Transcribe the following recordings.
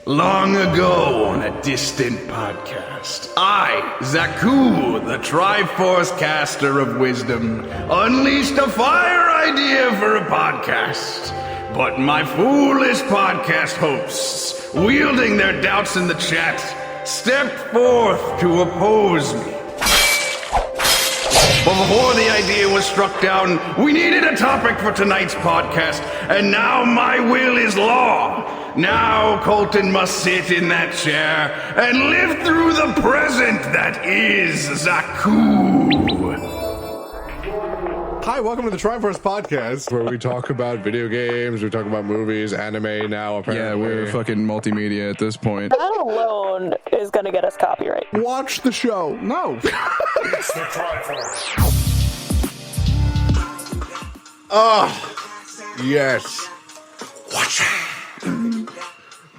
Long ago on a distant podcast, I, Zaku, the Tryforce caster of wisdom, unleashed a fire idea for a podcast. But my foolish podcast hosts, wielding their doubts in the chat, stepped forth to oppose me. But before the idea was struck down, we needed a topic for tonight's podcast, and now my will is law. Now Colton must sit in that chair and live through the present that is Zaku. Hi, welcome to the Tryforce podcast, where we talk about video games, we talk about movies, anime now, apparently. Yeah, we're fucking multimedia at this point. That alone is going to get us copyright. Watch the show. No. It's the Tryforce. Oh, yes. Watch it.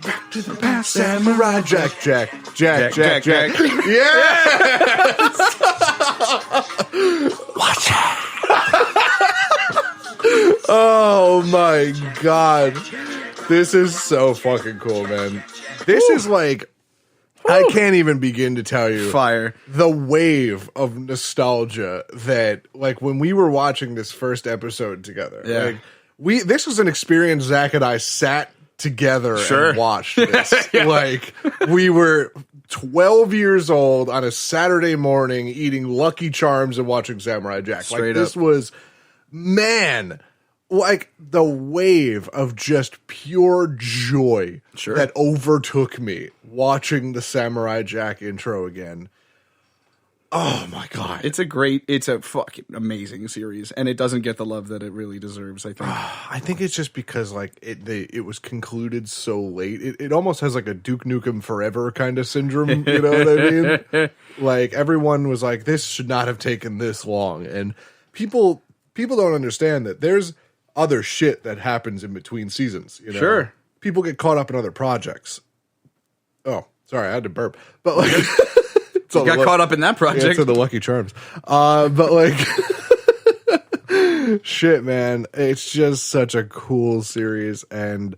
Back to the past, Samurai Jack. Yes! Watch it. Oh my god. This is so fucking cool, man. This is like, I can't even begin to tell you Fire. the wave of nostalgia that, like, when we were watching this first episode together, Yeah. like, this was an experience Zach and I sat together and watched this. Yeah. Like, we were 12 years old on a Saturday morning eating Lucky Charms and watching Samurai Jack. Straight this up. was, man, like the wave of just pure joy that overtook me watching the Samurai Jack intro again. Oh my god. It's a fucking amazing series, and it doesn't get the love that it really deserves, I think. I think it's just because like it was concluded so late. It almost has like a Duke Nukem Forever kind of syndrome, you know what I mean? Like everyone was like, this should not have taken this long. And people don't understand that there's other shit that happens in between seasons, you know? Sure. People get caught up in other projects. Oh, sorry, I had to burp. But like Got caught up in that project. Yeah, it's in the Lucky Charms. But like, shit, man, it's just such a cool series, and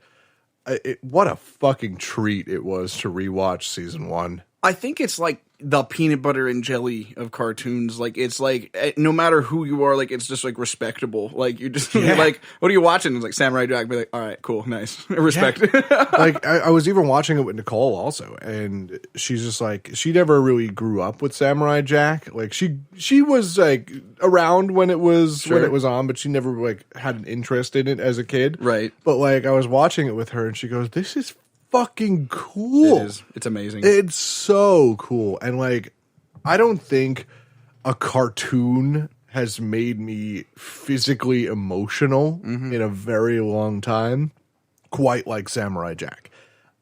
what a fucking treat it was to rewatch season 1. I think it's like the peanut butter and jelly of cartoons. Like, it's like, no matter who you are, like, it's just like respectable. Like, you just you're like, what are you watching? It's like Samurai Jack. Be like, all right, cool, nice, respect. Yeah. Like, I was even watching it with Nicole also, and she's just like, she never really grew up with Samurai Jack. Like, she was like around when it was on, but she never like had an interest in it as a kid. Right. But like, I was watching it with her, and she goes, "This is fucking cool." It is. It's amazing. It's so cool. And like, I don't think a cartoon has made me physically emotional in a very long time, quite like Samurai Jack.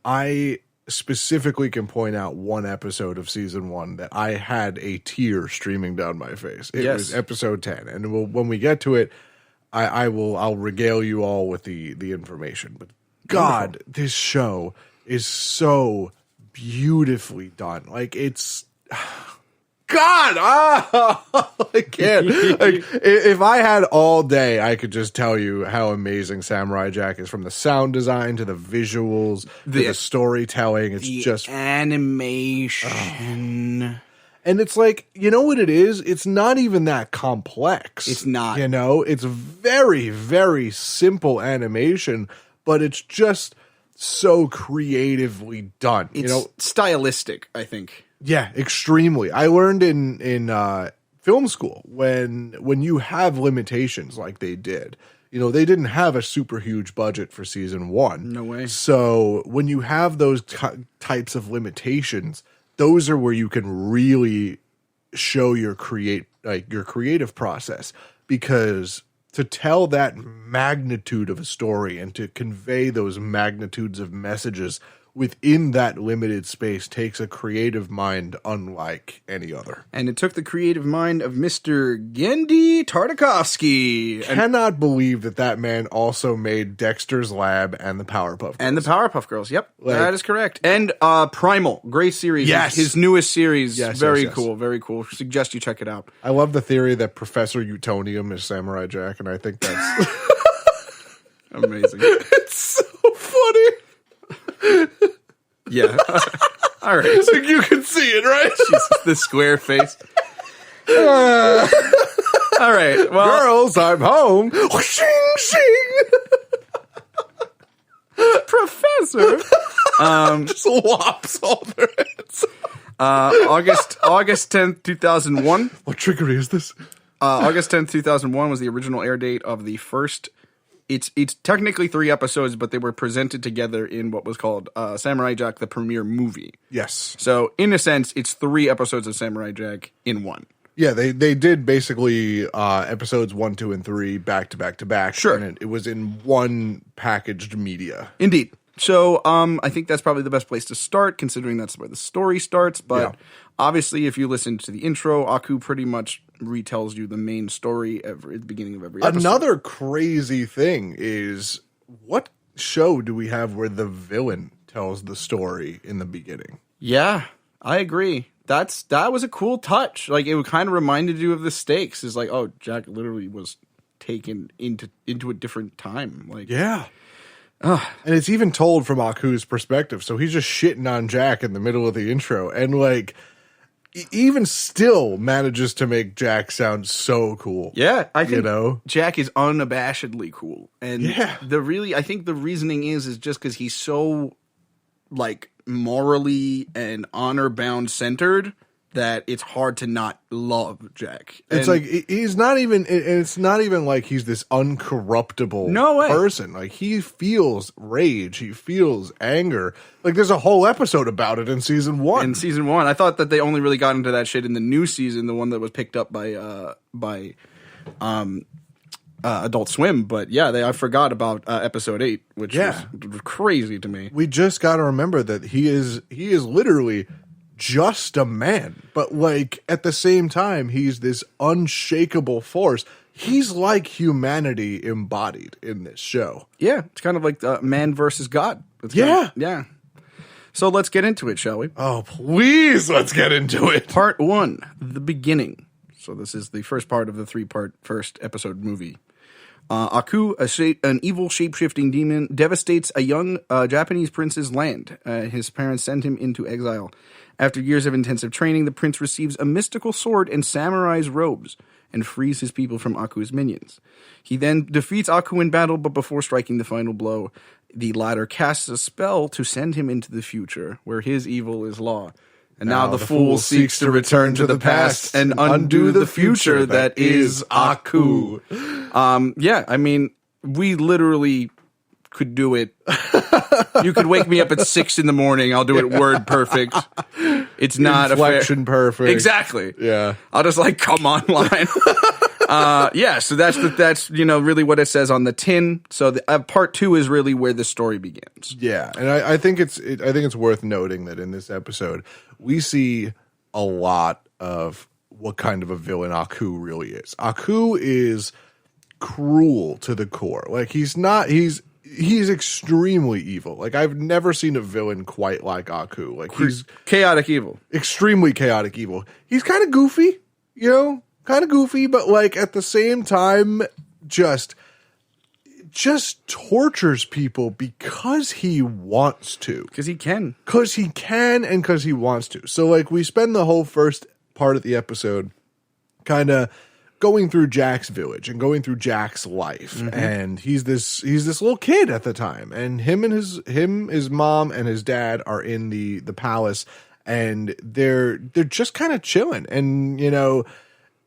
I specifically can point out one episode of season 1 that I had a tear streaming down my face. It was episode 10. And when we get to it, I'll regale you all with the information. But God, this show is so beautifully done. Like, it's God. I can't. Like, if I had all day, I could just tell you how amazing Samurai Jack is, from the sound design to the visuals, to the storytelling. It's just animation. And it's like, you know what it is? It's not even that complex. It's not. You know, it's very, very simple animation, but it's just so creatively done. It's stylistic, I think. Yeah, extremely. I learned in film school when you have limitations like they did. You know, they didn't have a super huge budget for season 1. No way. So when you have those types of limitations, those are where you can really show your creative process, because to tell that magnitude of a story and to convey those magnitudes of messages within that limited space takes a creative mind unlike any other. And it took the creative mind of Mr. Gendy Tartakovsky. Cannot believe that man also made Dexter's Lab and the Powerpuff Girls. And the Powerpuff Girls, yep. That is correct. And Primal, great series. Yes. His newest series, Yes, very yes. cool, very cool. Suggest you check it out. I love the theory that Professor Utonium is Samurai Jack, and I think that's amazing. It's so funny. Yeah. All right. Like you can see it, right? Jesus, the square face. All right. Well, Girls, I'm home. Shing, shing. Professor. Just whops all their heads. August 10th, 2001. What trickery is this? August 10th, 2001 was the original air date of the first. It's technically 3 episodes, but they were presented together in what was called Samurai Jack, the premiere movie. Yes. So, in a sense, it's 3 episodes of Samurai Jack in one. Yeah, they did basically episodes 1, 2, and 3 back to back to back. Sure. And it was in one packaged media. Indeed. So, I think that's probably the best place to start, considering that's where the story starts. But obviously, if you listen to the intro, Aku pretty much retells you the main story at the beginning of every episode. Another crazy thing is, what show do we have where the villain tells the story in the beginning? Yeah, I agree. That was a cool touch. Like, it kind of reminded you of the stakes. It's like, oh, Jack literally was taken into a different time. Like, Yeah. And it's even told from Aku's perspective. So he's just shitting on Jack in the middle of the intro. And, like, even still manages to make Jack sound so cool. yeah, I think know? Jack is unabashedly cool. And Yeah. I think the reasoning is just because he's so, like, morally and honor-bound centered that it's hard to not love Jack. It's like he's not even. It's not even like he's this uncorruptible No way. person. Like he feels rage, he feels anger. Like there's a whole episode about it in season 1. in season 1, I thought that they only really got into that shit in the new season, the one that was picked up by Adult Swim. But yeah, I forgot about episode 8, which was crazy to me. We just got to remember that he is literally just a man, but like at the same time, he's this unshakable force. He's like humanity embodied in this show. Yeah, it's kind of like man versus God. Yeah. So let's get into it, shall we? Oh, please, let's get into it. Part 1, the beginning. So this is the first part of the 3-part first episode movie. Aku, an evil shape-shifting demon, devastates a young Japanese prince's land. His parents send him into exile. After years of intensive training, the prince receives a mystical sword and samurai's robes and frees his people from Aku's minions. He then defeats Aku in battle, but before striking the final blow, the latter casts a spell to send him into the future, where his evil is law. And now the fool seeks to return to the past and undo the future that is Aku. Yeah, I mean, we literally could do it. You could wake me up at 6 in the morning. I'll do it word perfect. It's not Inflection perfect. Exactly. Yeah. I'll just like come online. Yeah. So that's really what it says on the tin. So part 2 is really where the story begins. Yeah, and I think it's worth noting that in this episode we see a lot of what kind of a villain Aku really is. Aku is cruel to the core. Like he's extremely evil. Like I've never seen a villain quite like Aku. Like he's chaotic evil. Extremely chaotic evil. He's kind of goofy, but like at the same time just tortures people because he wants to. Because he can. Because he can and because he wants to. So like we spend the whole first part of the episode kind of going through Jack's village and going through Jack's life. Mm-hmm. And he's this little kid at the time. And his mom and his dad are in the palace and they're just kind of chilling. And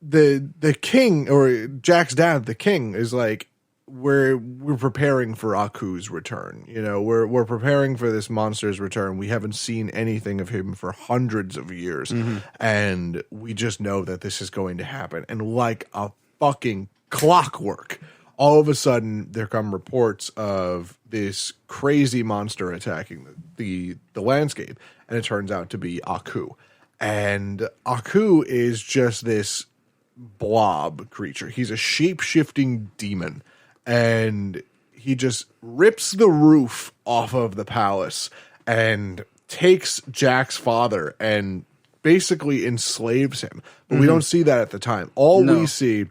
the king, or Jack's dad, the king, is like, we're preparing for Aku's return. We're preparing for this monster's return. We haven't seen anything of him for hundreds of years. Mm-hmm. And we just know that this is going to happen. And like a fucking clockwork, all of a sudden there come reports of this crazy monster attacking the landscape. And it turns out to be Aku. And Aku is just this blob creature. He's a shape-shifting demon. And he just rips the roof off of the palace and takes Jack's father and basically enslaves him. But we don't see that at the time. All we see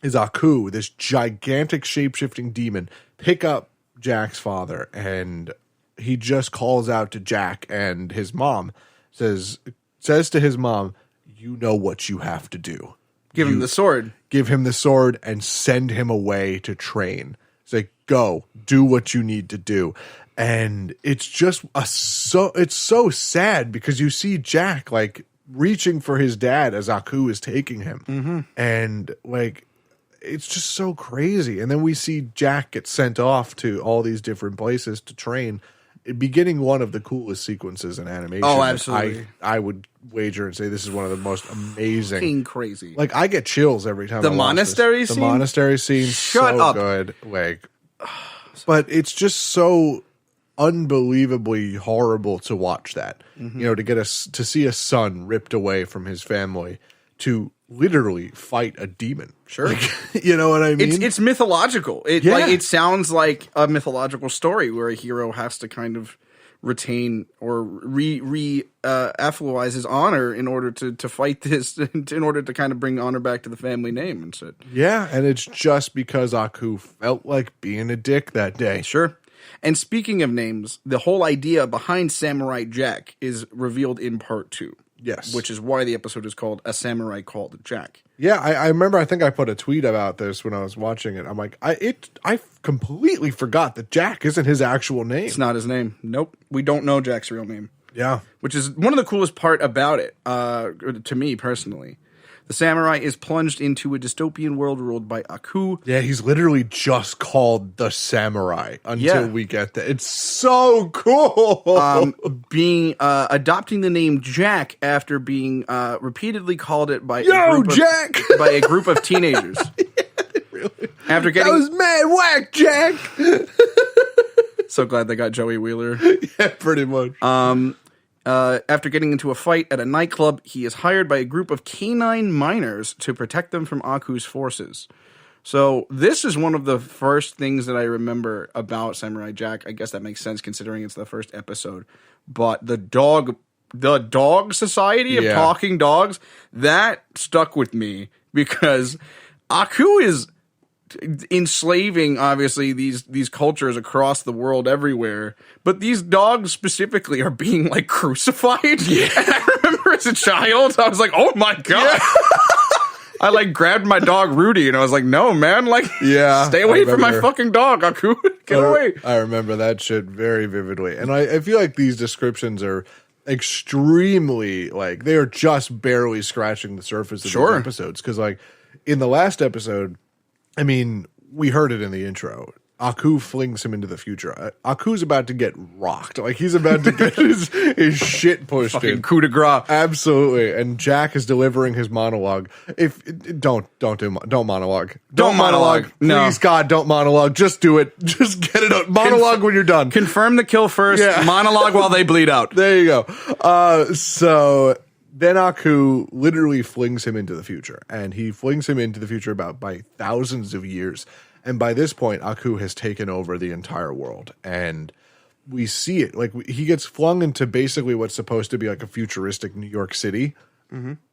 is Aku, this gigantic shape-shifting demon, pick up Jack's father and he just calls out to Jack and his mom, says to his mom, "You know what you have to do. Give him the sword. Give him the sword and send him away to train." It's like, go, do what you need to do. And it's just it's so sad because you see Jack like reaching for his dad as Aku is taking him. And like, it's just so crazy. And then we see Jack get sent off to all these different places to train, beginning one of the coolest sequences in animation. Oh, absolutely. I would wager and say this is one of the most amazing. Fucking crazy. Like, I get chills every time The I watch monastery this. scene? The monastery scene, Shut so up. good. Like, but it's just so unbelievably horrible to watch that. You know, to see a son ripped away from his family to literally fight a demon. Sure. Like, you know what I mean? It's mythological. It sounds like a mythological story where a hero has to kind of retain or affluize his honor in order to fight this, in order to kind of bring honor back to the family name and shit. Yeah, and it's just because Aku felt like being a dick that day. Sure. And speaking of names, the whole idea behind Samurai Jack is revealed in part 2. Yes. Which is why the episode is called A Samurai Called Jack. Yeah, I remember, I think I put a tweet about this when I was watching it. I'm like, I completely forgot that Jack isn't his actual name. It's not his name. Nope. We don't know Jack's real name. Yeah. Which is one of the coolest part about it, to me personally. The samurai is plunged into a dystopian world ruled by Aku. Yeah, he's literally just called the samurai until we get that. It's so cool. Adopting the name Jack after being repeatedly called it by Jack! by a group of teenagers. Really? After getting That was mad whack, Jack! So glad they got Joey Wheeler. Yeah, pretty much. After getting into a fight at a nightclub, he is hired by a group of canine miners to protect them from Aku's forces. So this is one of the first things that I remember about Samurai Jack. I guess that makes sense considering it's the first episode. But the dog society of talking dogs, that stuck with me because Aku is enslaving obviously these cultures across the world everywhere, but these dogs specifically are being like crucified. Yeah. And I remember as a child I was like, oh my god. I like grabbed my dog Rudy and I was like, no man, like stay away from my fucking dog, Aku. Get away. I remember that shit very vividly, and I feel like these descriptions are extremely, like, they are just barely scratching the surface of these episodes, because like in the last episode, I mean, we heard it in the intro. Aku flings him into the future. Aku's about to get rocked. Like, he's about to get his shit pushed Fucking in. coup de grace. Absolutely. And Jack is delivering his monologue. Don't monologue. Don't monologue. No. Please, God, don't monologue. Just do it. Just get it out. Monologue when you're done. Confirm the kill first. Yeah. Monologue while they bleed out. There you go. So then Aku literally flings him into the future, and he flings him into the future by thousands of years. And by this point, Aku has taken over the entire world, and we see it. Like, he gets flung into basically what's supposed to be like a futuristic New York City.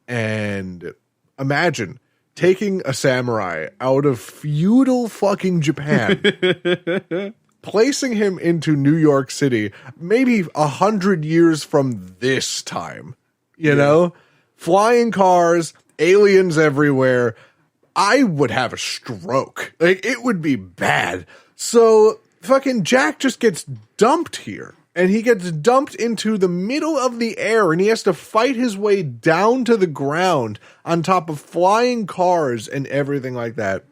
And imagine taking a samurai out of feudal fucking Japan, placing him into New York City, maybe 100 years from this time. You know, flying cars, aliens everywhere. I would have a stroke. Like, it would be bad. So fucking Jack just gets dumped here, and he gets dumped into the middle of the air, and he has to fight his way down to the ground on top of flying cars and everything like that.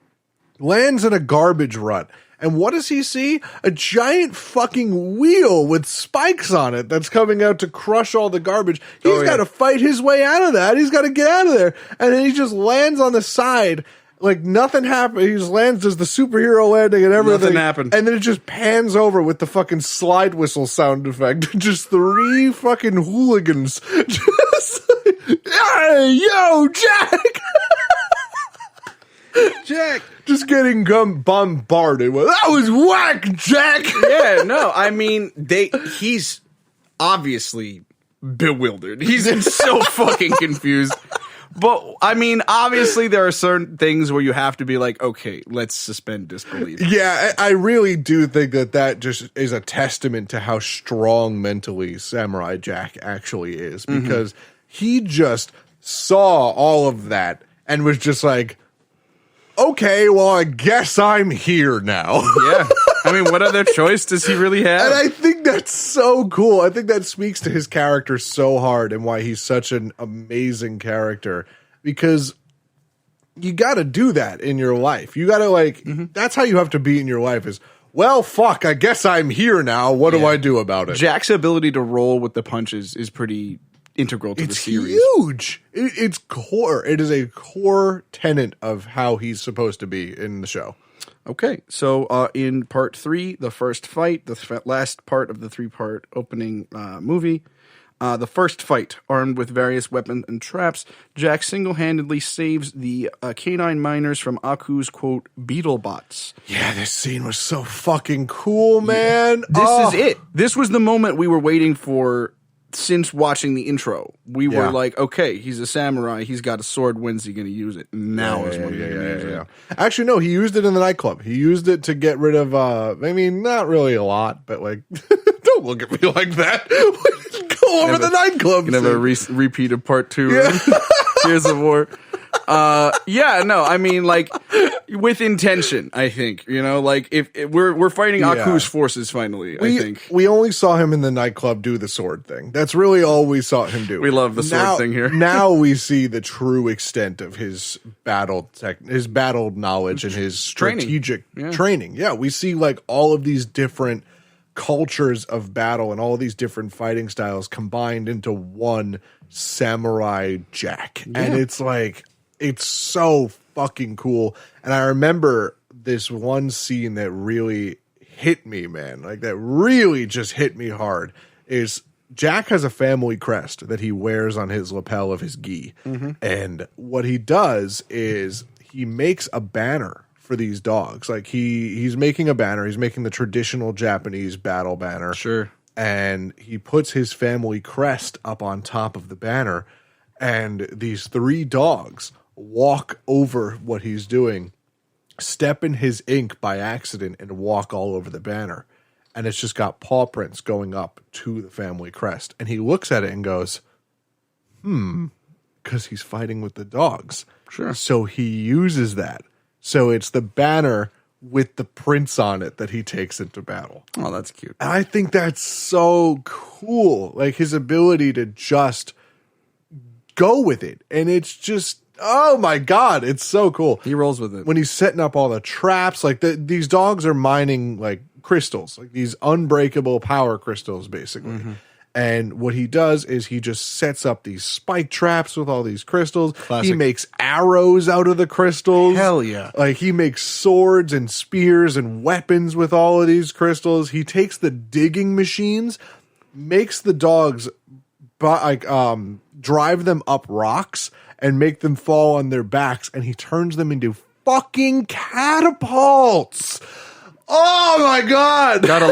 Lands in a garbage rut. And what does he see? A giant fucking wheel with spikes on it that's coming out to crush all the garbage. He's got to fight his way out of that. He's got to get out of there. And then he just lands on the side like nothing happened. He just lands as the superhero landing and everything. Nothing happened. And then it just pans over with the fucking slide whistle sound effect. Just 3 fucking hooligans. Just, hey, yo, Jack! Jack. Just getting bombarded with, that was whack, Jack! Yeah, no, I mean, he's obviously bewildered. He's so fucking confused. But I mean, obviously, there are certain things where you have to be like, okay, let's suspend disbelief. Yeah, I really do think that just is a testament to how strong mentally Samurai Jack actually is, because he just saw all of that and was just like, okay, well, I guess I'm here now. Yeah. I mean, what other choice does he really have? And I think that's so cool. I think that speaks to his character so hard and why he's such an amazing character, because you got to do that in your life. You got to that's how you have to be in your life is, well, fuck, I guess I'm here now. What do I do about it? Jack's ability to roll with the punches is pretty integral to the series. Huge. It's core. It is a core tenet of how he's supposed to be in the show. Okay, so in part 3, the first fight, the last part of the 3-part opening movie, the first fight, armed with various weapons and traps, Jack single-handedly saves the canine miners from Aku's, quote, beetle bots. Yeah, this scene was so fucking cool, man. This is it. This was the moment we were waiting for since watching the intro. We were like, okay, he's a samurai, he's got a sword, when's he going to use it? Now is when he's going to use it. Actually, no, he used it in the nightclub. He used it to get rid of, I mean, not really a lot, but like, don't look at me like that. Go over the nightclub. You can have a repeat of part 2. Here's the war. I mean, like, with intention, I think, like if we're fighting Aku's forces finally, I think. We only saw him in the nightclub do the sword thing. That's really all we saw him do. We love the sword thing here. Now we see the true extent of his battle knowledge and his strategic training. Yeah, we see like all of these different cultures of battle and all of these different fighting styles combined into one Samurai Jack. Yeah. And it's like, it's so fucking cool. And I remember this one scene that really hit me, man. Like that really just hit me hard is Jack has a family crest that he wears on his lapel of his gi. And what he does is he makes a banner for these dogs. Like he's making a banner. He's making the traditional Japanese battle banner. Sure. And he puts his family crest up on top of the banner. And these 3 dogs walk over what he's doing, step in his ink by accident, and walk all over the banner. And it's just got paw prints going up to the family crest. And he looks at it and goes, because he's fighting with the dogs. Sure. So he uses that. So it's the banner with the prints on it that he takes into battle. Oh, that's cute. And I think that's so cool. Like his ability to just go with it. And it's just, oh my God, it's so cool. He rolls with it. When he's setting up all the traps, like these dogs are mining like crystals, like these unbreakable power crystals, basically. And what he does is he just sets up these spike traps with all these crystals. Classic. He makes arrows out of the crystals. Hell yeah. Like he makes swords and spears and weapons with all of these crystals. He takes the digging machines, makes the dogs drive them up rocks and make them fall on their backs, and he turns them into fucking catapults. Oh my God! Gotta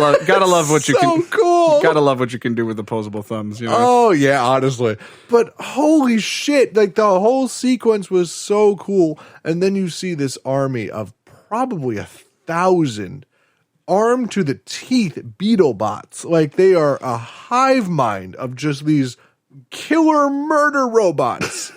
love what you can. So cool. Gotta love what you can do with opposable thumbs. Oh yeah, honestly. But holy shit! Like the whole sequence was so cool, and then you see this army of probably 1,000 armed to the teeth beetle bots. Like they are a hive mind of just these killer murder robots.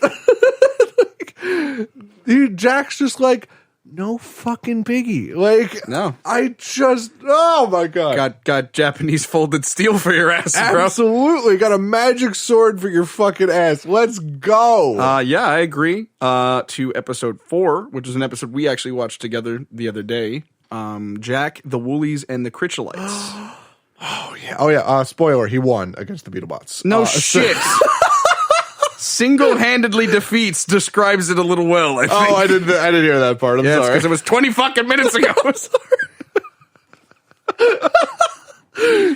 Dude, Jack's just like, no fucking piggy. Like, no. Oh my God. Got Japanese folded steel for your ass, bro. Absolutely. Got a magic sword for your fucking ass. Let's go. Yeah, I agree. To episode 4, which is an episode we actually watched together the other day. Jack, the Woolies, and the Critchalites. Oh yeah. Spoiler, he won against the Beetlebots. No shit. Single-handedly defeats describes it a little well, I think. Oh, I didn't hear that part. I'm sorry. Because it was 20 fucking minutes ago. I'm sorry.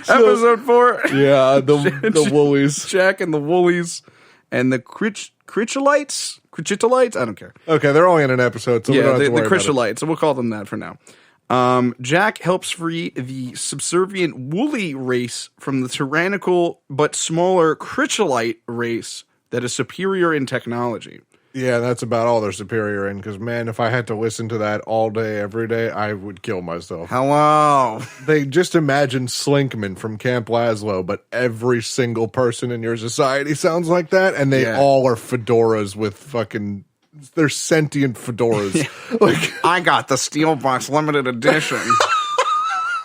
Episode 4. Yeah, the Woolies. Jack and the Woolies and the Critchalites? Critchalites? I don't care. Okay, they're only in an episode, so we don't have to worry about it. The Critchalites. So we'll call them that for now. Jack helps free the subservient Woolly race from the tyrannical but smaller Critchalite race that is superior in technology. Yeah, that's about all they're superior in. Because, man, if I had to listen to that all day, every day, I would kill myself. Hello. They just imagine Slinkman from Camp Laszlo, but every single person in your society sounds like that, and they all are fedoras with fucking. They're sentient fedoras. Like I got the Steelbox limited edition.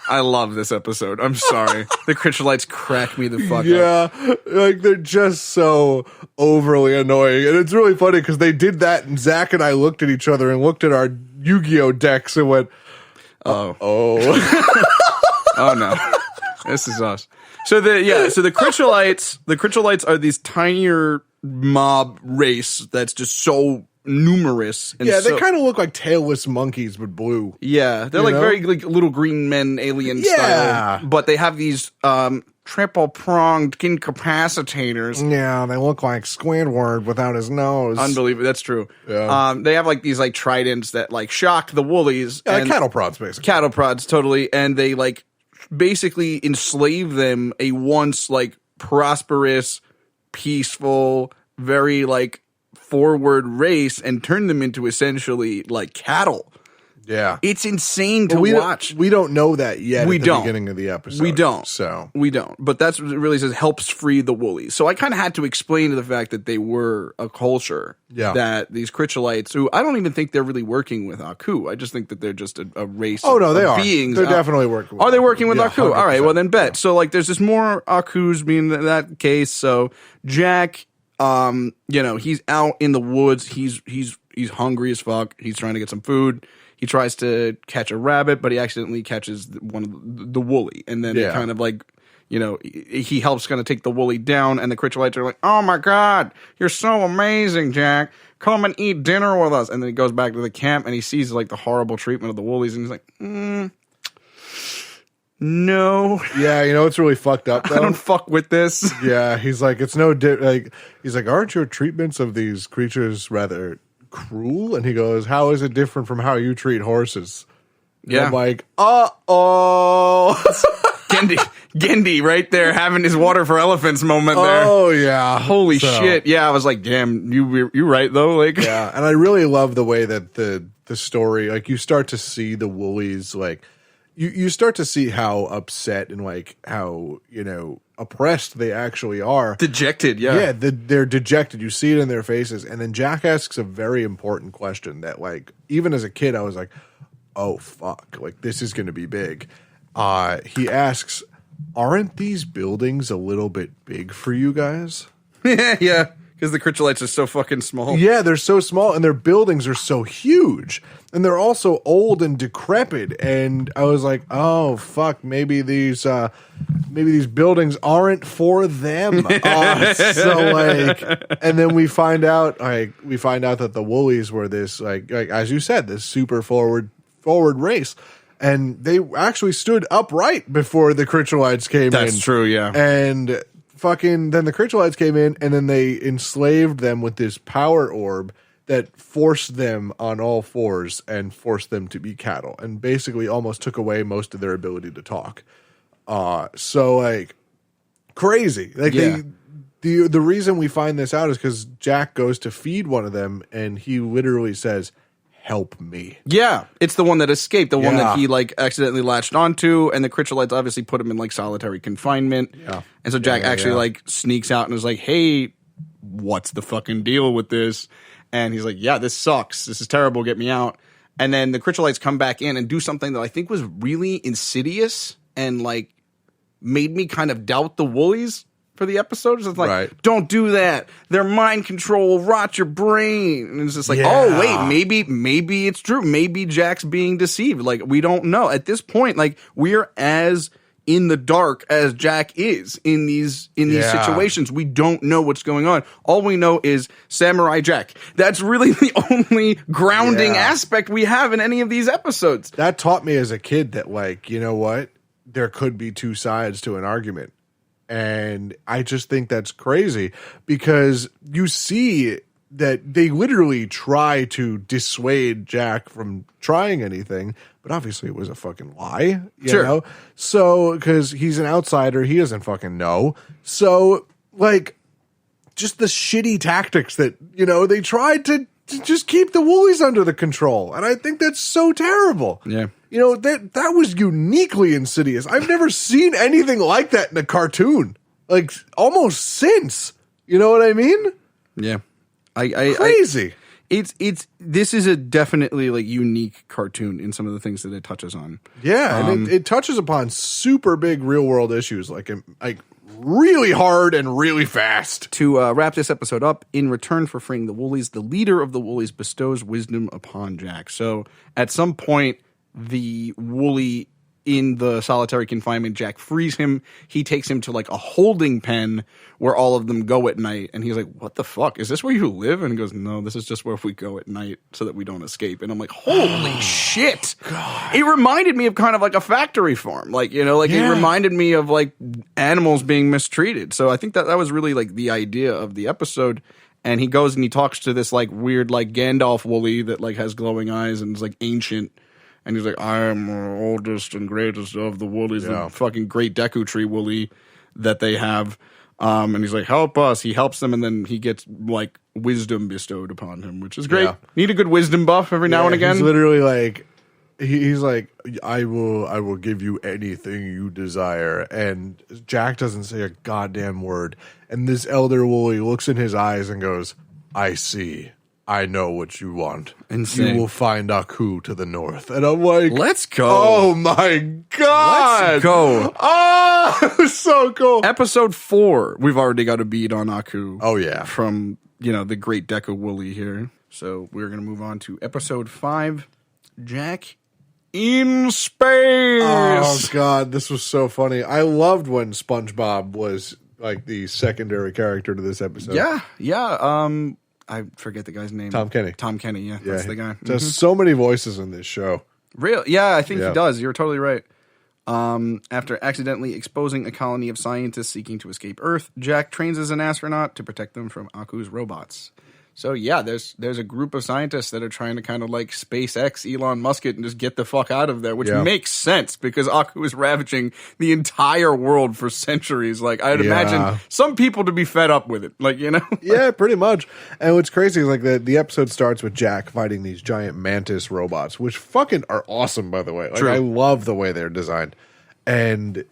I love this episode. I'm sorry. The Critchlites crack me the fuck up. Yeah, like they're just so overly annoying. And it's really funny because they did that, and Zach and I looked at each other and looked at our Yu-Gi-Oh decks and went, oh. Oh no. This is us. So the Critchlites are these tinier mob race that's just so numerous. And they kind of look like tailless monkeys but blue. Yeah, they're like very like little green men alien style. But they have these triple pronged incapacitators. Yeah, they look like Squidward without his nose. Unbelievable. That's true. Yeah. They have like these like tridents that like shock the woolies. Yeah, like cattle prods, basically. Cattle prods, totally. And they like basically enslave them, a once like prosperous, peaceful, very like forward race, and turn them into essentially like cattle. Yeah. It's insane to watch. We don't know that yet We at the don't. beginning of the episode. We don't. So. We don't. But that's what it really says, helps free the woolies. So I kind of had to explain to the fact that they were a culture. Yeah. That these Critchlites, who I don't even think they're really working with Aku. I just think that they're just a race Oh, no, they of are. beings. They're definitely working with Are they Aku. working with Yeah, Aku? All right, 100%. well then bet. So like there's just more Akus being in that case. So Jack, he's out in the woods. He's hungry as fuck. He's trying to get some food. He tries to catch a rabbit, but he accidentally catches one of the woolly, and then it kind of like, he helps kind of take the woolly down, and the Critchlites are like, "Oh my god, you're so amazing, Jack! Come and eat dinner with us." And then he goes back to the camp, and he sees like the horrible treatment of the woolies, and he's like, "No, Yeah, it's really fucked up, though. I don't fuck with this." Yeah, he's like, it's no he's like, aren't your treatments of these creatures rather cruel? And he goes, how is it different from how you treat horses? And I'm like, Gendy right there having his water for elephants moment there. Oh yeah, Holy shit. Yeah, I was like, damn, you're right though. Like, yeah, and I really love the way that the story, like, you start to see the woolies, like, you start to see how upset and like how oppressed they actually are. Dejected, yeah. They're dejected. You see it in their faces. And then Jack asks a very important question that, like, even as a kid, I was like, oh fuck, like, this is going to be big. He asks, aren't these buildings a little bit big for you guys? Yeah, because the Critchlites are so fucking small. Yeah, they're so small, and their buildings are so huge, and they're also old and decrepit. And I was like, "Oh fuck, maybe these buildings aren't for them." So like, and then we find out that the woolies were this like as you said, this super forward race. And they actually stood upright before the Critchlites came in. That's true, yeah. And then the Critchlites came in, and then they enslaved them with this power orb that forced them on all fours and forced them to be cattle, and basically almost took away most of their ability to talk. So like, crazy. Like, the reason we find this out is because Jack goes to feed one of them, and he literally says, "Help me." Yeah, it's the one that escaped, the one that he like accidentally latched onto, and the Critchlites obviously put him in like solitary confinement. Yeah. And so Jack actually like sneaks out and is like, "Hey, what's the fucking deal with this?" And he's like, "Yeah, this sucks. This is terrible. Get me out." And then the Critchlites come back in and do something that I think was really insidious and like made me kind of doubt the woolies for the episode. It's like, don't do that. Their mind control will rot your brain. And it's just like, oh wait, maybe it's true. Maybe Jack's being deceived. Like, we don't know at this point. Like, we're as in the dark as Jack is in these situations. We don't know what's going on. All we know is Samurai Jack. That's really the only grounding aspect we have in any of these episodes. That taught me as a kid that, like, you know what? There could be two sides to an argument. And I just think that's crazy because you see that they literally try to dissuade Jack from trying anything, but obviously it was a fucking lie, you know? So, because he's an outsider, he doesn't fucking know. So, like, just the shitty tactics that, they tried to just keep the woolies under the control. And I think that's so terrible. Yeah. That was uniquely insidious. I've never seen anything like that in a cartoon. Like, almost since. You know what I mean? Yeah. Crazy. This is a definitely like unique cartoon in some of the things that it touches on. Yeah, and it touches upon super big real world issues, like really hard and really fast. To wrap this episode up, in return for freeing the Woolies, the leader of the Woolies bestows wisdom upon Jack. So at some point, the Woolie in the solitary confinement, Jack frees him. He takes him to like a holding pen where all of them go at night. And he's like, what the fuck? Is this where you live? And he goes, no, this is just where we go at night so that we don't escape. And I'm like, holy shit. God. It reminded me of kind of like a factory farm. Like, it reminded me of like animals being mistreated. So I think that was really like the idea of the episode. And he goes and he talks to this like weird like Gandalf Woolie that like has glowing eyes and is like ancient. And he's like, I am the oldest and greatest of the Woolies, the fucking great Deku Tree Woolie that they have. And he's like, help us. He helps them, and then he gets, like, wisdom bestowed upon him, which is great. Yeah. Need a good wisdom buff every now and again. He's literally like, he's like, I will give you anything you desire. And Jack doesn't say a goddamn word. And this elder Wooly looks in his eyes and goes, I see. I know what you want. Insane. You will find Aku to the north. And I'm like, let's go. Oh my God. Let's go. Oh, it was so cool. Episode 4, we've already got a beat on Aku. Oh, yeah. From, the great Deku Wooly here. So we're going to move on to episode 5, Jack in Space. Oh, God. This was so funny. I loved when SpongeBob was like the secondary character to this episode. Yeah. I forget the guy's name. Tom Kenny. Yeah, that's the guy. There's so many voices in this show. Real? Yeah, I think he does. You're totally right. After accidentally exposing a colony of scientists seeking to escape Earth, Jack trains as an astronaut to protect them from Aku's robots. So yeah, there's a group of scientists that are trying to kind of like SpaceX Elon Musk it and just get the fuck out of there, which makes sense because Aku is ravaging the entire world for centuries. Like I'd imagine some people to be fed up with it, like Yeah, pretty much. And what's crazy is like the episode starts with Jack fighting these giant mantis robots, which fucking are awesome, by the way. Like I love the way they're designed, and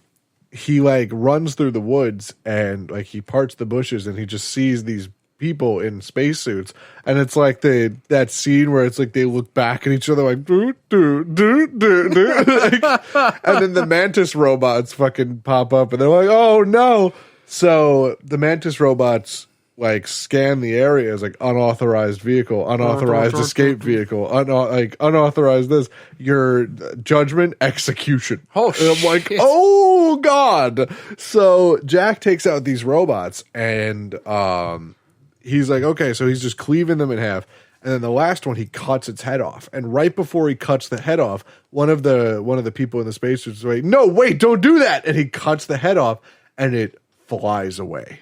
he like runs through the woods and like he parts the bushes and he just sees these people in spacesuits, and it's like that scene where it's like they look back at each other like do do do do do, and then the mantis robots fucking pop up and they're like, oh no. So the mantis robots like scan the area as like unauthorized vehicle, unauthorized escape vehicle, unauthorized this, your judgment execution. Oh, and I'm like, oh God. So Jack takes out these robots and he's like, okay, so he's just cleaving them in half. And then the last one, he cuts its head off. And right before he cuts the head off, one of the people in the spacesuit is like, no, wait, don't do that. And he cuts the head off and it flies away.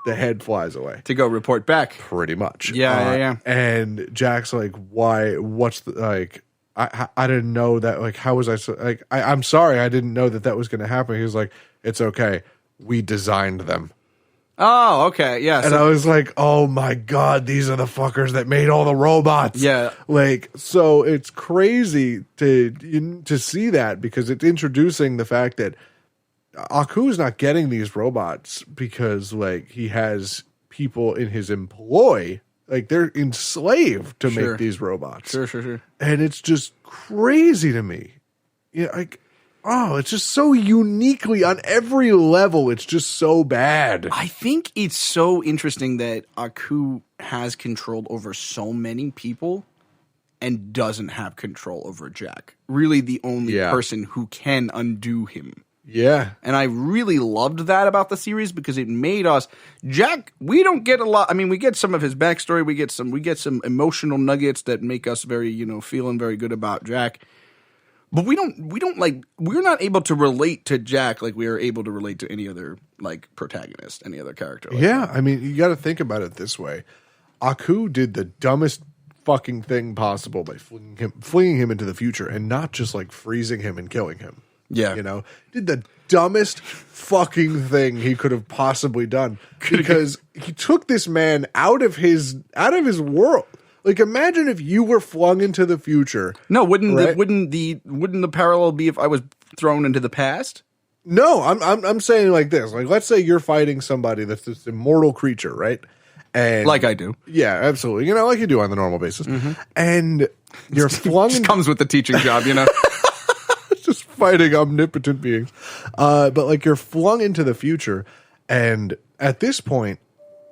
The head flies away. To go report back. Pretty much. Yeah. And Jack's like, why, what's the, like, I didn't know that, like, how was I, like, I'm sorry, I didn't know that was going to happen. He was like, it's okay. We designed them. Oh, okay, yeah. And I was like, oh my God, these are the fuckers that made all the robots. Yeah. Like, so it's crazy to see that because it's introducing the fact that Aku's not getting these robots because, like, he has people in his employ. Like, they're enslaved to make these robots. Sure. And it's just crazy to me. Yeah, like, oh, it's just so uniquely on every level. It's just so bad. I think it's so interesting that Aku has control over so many people and doesn't have control over Jack. Really the only person who can undo him. Yeah. And I really loved that about the series because it made us Jack, we don't get a lot. I mean, we get some of his backstory, we get some emotional nuggets that make us very, feeling very good about Jack. But we don't like, we're not able to relate to Jack like we are able to relate to any other like protagonist, any other character. Like that. I mean, you got to think about it this way. Aku did the dumbest fucking thing possible by fleeing him into the future and not just like freezing him and killing him. Yeah. Did the dumbest fucking thing he could have possibly done, because he took this man out of his world. Like, imagine if you were flung into the future. No, wouldn't right? the parallel be if I was thrown into the past? No, I'm saying like this. Like, let's say you're fighting somebody that's this immortal creature, right? And Like I do. yeah, absolutely. You know, like you do on the normal basis. And you're flung Just comes with the teaching job, you know. just fighting omnipotent beings. But like you're flung into the future, and at this point,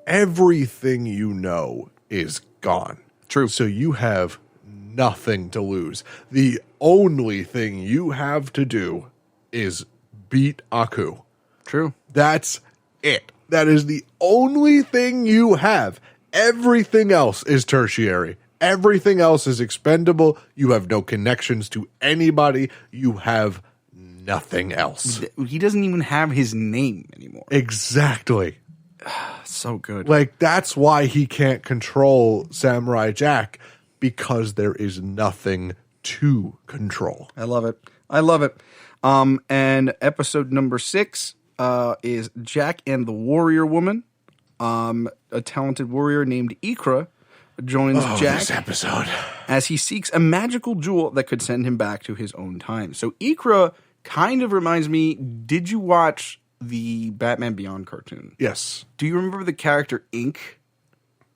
everything you know is gone. True. So you have nothing to lose. The only thing you have to do is beat Aku. True. That's it. That is the only thing you have. Everything else is tertiary. Everything else is expendable. You have no connections to anybody. You have nothing else. He doesn't even have his name anymore. Exactly. So good. Like, that's why he can't control Samurai Jack, because there is nothing to control. I love it. I love it. And episode number 6 is Jack and the Warrior Woman. A talented warrior named Ikra joins Jack This episode. as he seeks a magical jewel that could send him back to his own time. So Ikra kind of reminds me, did you watch the Batman Beyond cartoon? Yes. Do you remember the character Ink?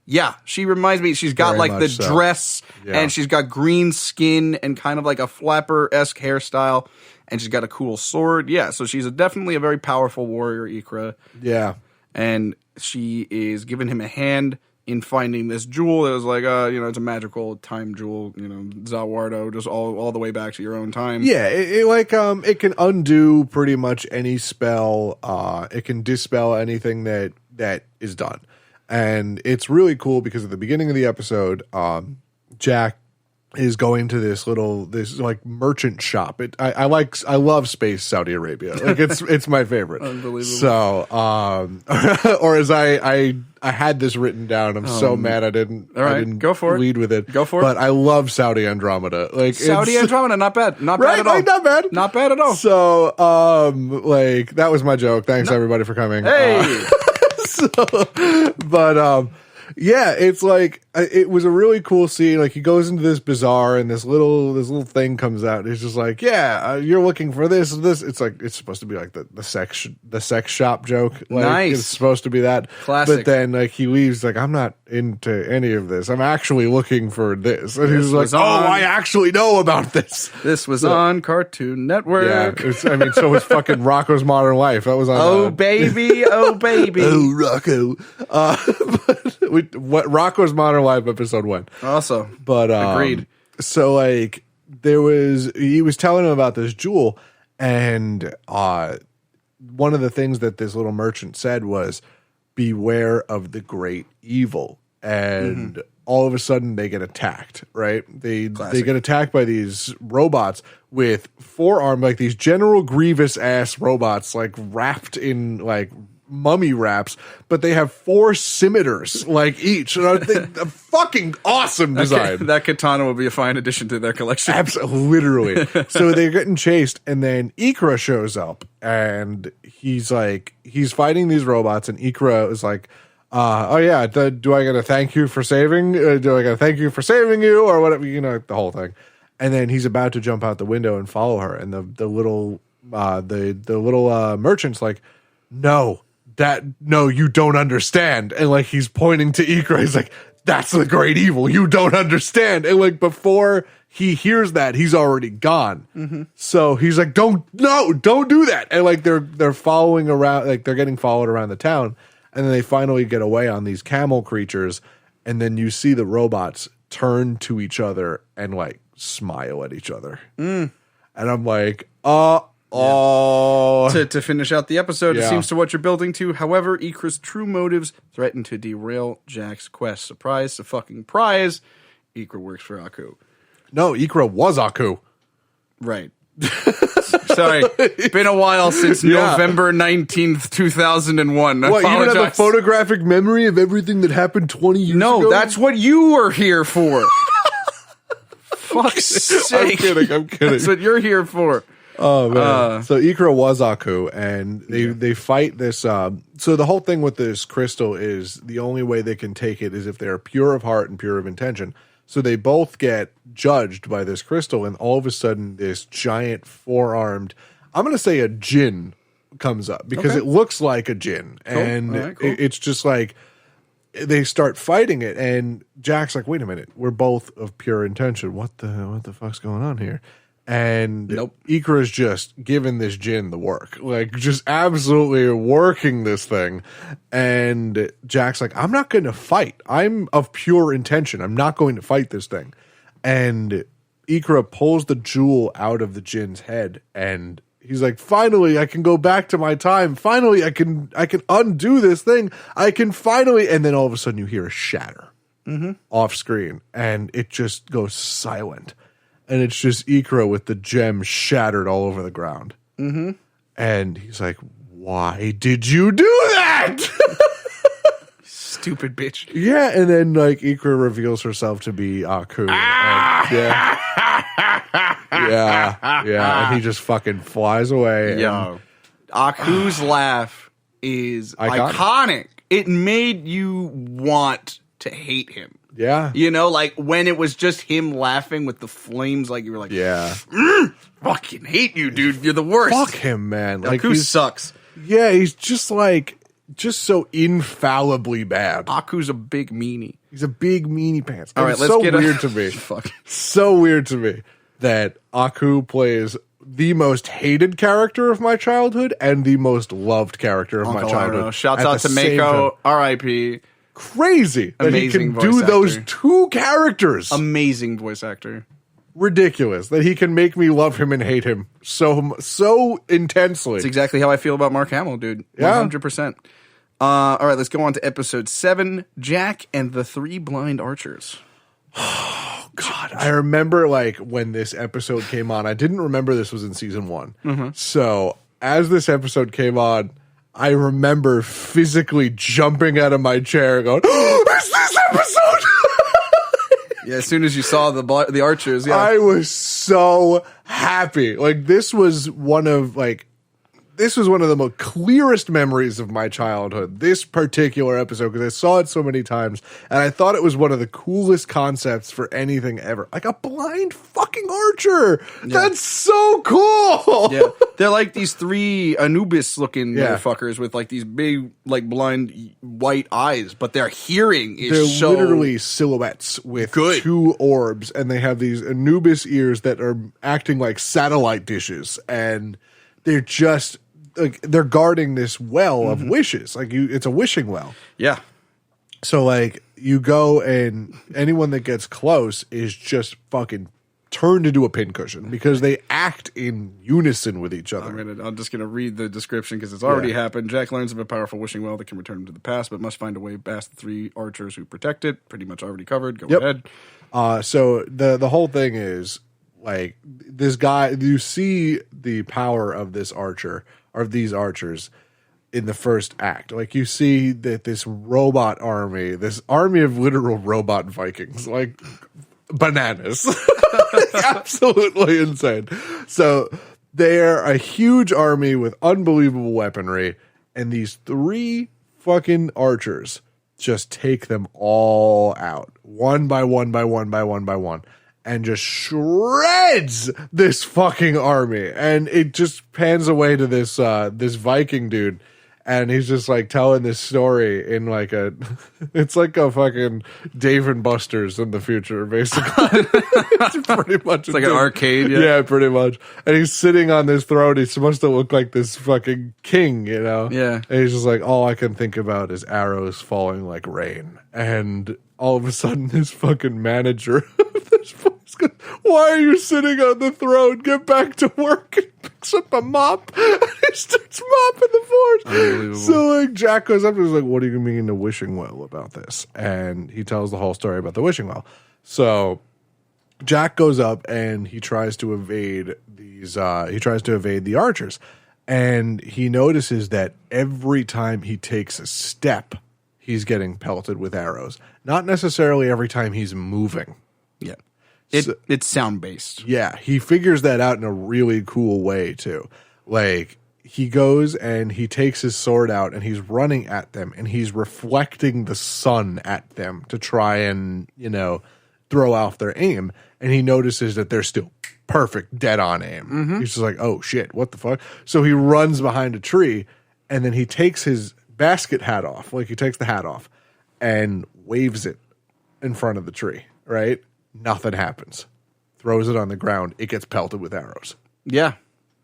Yeah, she reminds me. She's got Very like the much so. dress, Yeah. and she's got green skin and kind of like a flapper-esque hairstyle, and she's got a cool sword. Yeah, so she's definitely a very powerful warrior, Ikra, Yeah. and she is giving him a hand in finding this jewel. It was like, it's a magical time jewel, Zawardo, just all the way back to your own time. Yeah, it can undo pretty much any spell. It can dispel anything that is done. And it's really cool because at the beginning of the episode, Jack is going to this like merchant shop. I love space Saudi Arabia. Like it's my favorite. Unbelievable. So, or as I had this written down. I'm so mad I didn't. All right, I didn't go for it. lead with it. Go for it. But I love Saudi Andromeda. Like Saudi Andromeda, not bad. Not bad Right, at all. right, not bad. Not bad at all. So, like that was my joke. Thanks everybody for coming. Hey! But yeah, it's like it was a really cool scene. Like he goes into this bazaar and this little thing comes out. And he's just like, "Yeah, you're looking for this." It's like it's supposed to be like the sex shop joke. Like, Nice. It's supposed to be that. Classic. But then like he leaves like, "I'm not into any of this. I'm actually looking for this." And he's like, was "Oh, on- I actually know about this." This was on Cartoon Network. Yeah, so was fucking Rocco's Modern Life. That was on. Oh baby, oh baby. Oh, Rocco. What Rocco's Modern Life episode 1. Also, But agreed. So like he was telling him about this jewel, and one of the things that this little merchant said was, "Beware of the great evil." And all of a sudden they get attacked, right? They get attacked by these robots with forearm, like these General Grievous ass robots, like wrapped in like mummy wraps, but they have 4 scimitars like each. And I think a fucking awesome design. That katana will be a fine addition to their collection. Absolutely, literally. So they're getting chased, and then Ikra shows up, and he's fighting these robots, and Ikra is like, "Oh yeah, do I gotta thank you for saving? Do I gotta thank you for saving you, or whatever? The whole thing." And then he's about to jump out the window and follow her, and the little merchant's like, "No, you don't understand." And like he's pointing to Ikra, he's like, "That's the great evil. You don't understand." And like before he hears that, he's already gone. So he's like, don't do that. And like they're following around, like they're getting followed around the town, and then they finally get away on these camel creatures, and then you see the robots turn to each other and like smile at each other. And I'm like, To finish out the episode, Yeah. it seems to what you're building to. However, Ikra's true motives threaten to derail Jack's quest. Surprise to fucking prize. Ikra works for Aku. No, Ikra was Aku. Right. Sorry. Been a while since Yeah. November 19th, 2001. I What, you don't have a apologize. photographic memory of everything that happened 20 years ago? No, that's what you were here for. Fuck's sake. I'm kidding. That's what you're here for. Oh man! So Ikra was Aku, and they fight this. So the whole thing with this crystal is the only way they can take it is if they're pure of heart and pure of intention. So they both get judged by this crystal, and all of a sudden, this giant four-armed, I'm going to say a djinn, comes up because it looks like a djinn, and it's just like they start fighting it, and Jack's like, "Wait a minute, we're both of pure intention. What the fuck's going on here?" And Ikra's just giving this djinn the work, like just absolutely working this thing. And Jack's like, I'm not going to fight. I'm of pure intention. I'm not going to fight this thing. And Ikra pulls the jewel out of the djinn's head, and he's like, finally, I can go back to my time. Finally, I can undo this thing. I can finally. And then all of a sudden you hear a shatter off screen, and it just goes silent. And it's just Ikra with the gem shattered all over the ground. Mm-hmm. And he's like, why did you do that? Stupid bitch. Yeah, and then like Ikra reveals herself to be Aku. And, and he just fucking flies away. Yo, Aku's laugh is iconic. It made you want to hate him. Yeah. You know, like when it was just him laughing with the flames, like you were like, fucking hate you, dude. You're the worst. Fuck him, man. Like, Aku sucks. Yeah, he's just so infallibly bad. Aku's a big meanie. He's a big meanie pants. All right, it's so weird to me. So weird to me that Aku plays the most hated character of my childhood and the most loved character of my childhood. Shouts out to Mako, R.I.P. Crazy that he can do those two characters. Amazing voice actor. Ridiculous that he can make me love him and hate him so intensely. That's exactly how I feel about Mark Hamill, dude. 100%. All right, let's go on to episode 7, Jack and the Three Blind Archers. Oh, God. I remember like when this episode came on, I didn't remember this was in season 1. Mm-hmm. So as this episode came on, I remember physically jumping out of my chair and going, oh, it's this episode! Yeah, as soon as you saw the archers, I was so happy. Like, this was one of the most clearest memories of my childhood, this particular episode, because I saw it so many times, and I thought it was one of the coolest concepts for anything ever. Like a blind fucking archer. Yeah. That's so cool. Yeah. They're like these 3 Anubis-looking motherfuckers with like these big, like blind white eyes, but their hearing is They're literally silhouettes with 2 orbs, and they have these Anubis ears that are acting like satellite dishes, and they're just like they're guarding this well of wishes. Like it's a wishing well. Yeah. So like you go and anyone that gets close is just fucking turned into a pincushion because they act in unison with each other. I'm just gonna read the description because it's already happened. Jack learns of a powerful wishing well that can return him to the past, but must find a way past the 3 archers who protect it. Pretty much already covered. Go ahead. So the whole thing is like this guy. You see the power of this archer. Of these archers in the first act. Like you see that this robot army, this army of literal robot Vikings, like bananas. Absolutely insane. So they're a huge army with unbelievable weaponry, and these 3 fucking archers just take them all out. One by one by one by one by one. And just shreds this fucking army. And it just pans away to this this Viking dude. And he's just like telling this story in like it's like a fucking Dave and Buster's in the future, basically. It's pretty much. It's like an arcade, yeah, pretty much. And he's sitting on this throne. He's supposed to look like this fucking king, you know? Yeah. And he's just like, all I can think about is arrows falling like rain. And all of a sudden, this fucking manager of this place goes, why are you sitting on the throne? Get back to work. And picks up a mop and he starts mopping the floors. So like Jack goes up and is like, what do you mean the wishing well about this? And he tells the whole story about the wishing well. So Jack goes up and he tries to evade the archers. And he notices that every time he takes a step, he's getting pelted with arrows. Not necessarily every time he's moving. Yeah. It's sound based. Yeah, he figures that out in a really cool way too. Like he goes and he takes his sword out and he's running at them and he's reflecting the sun at them to try and, throw off their aim. And he notices that they're still perfect, dead on aim. He's just like, oh shit, what the fuck? So he runs behind a tree and then he takes his basket hat off. Like he takes the hat off and waves it in front of the tree, right? Nothing happens. Throws it on the ground. It gets pelted with arrows. Yeah.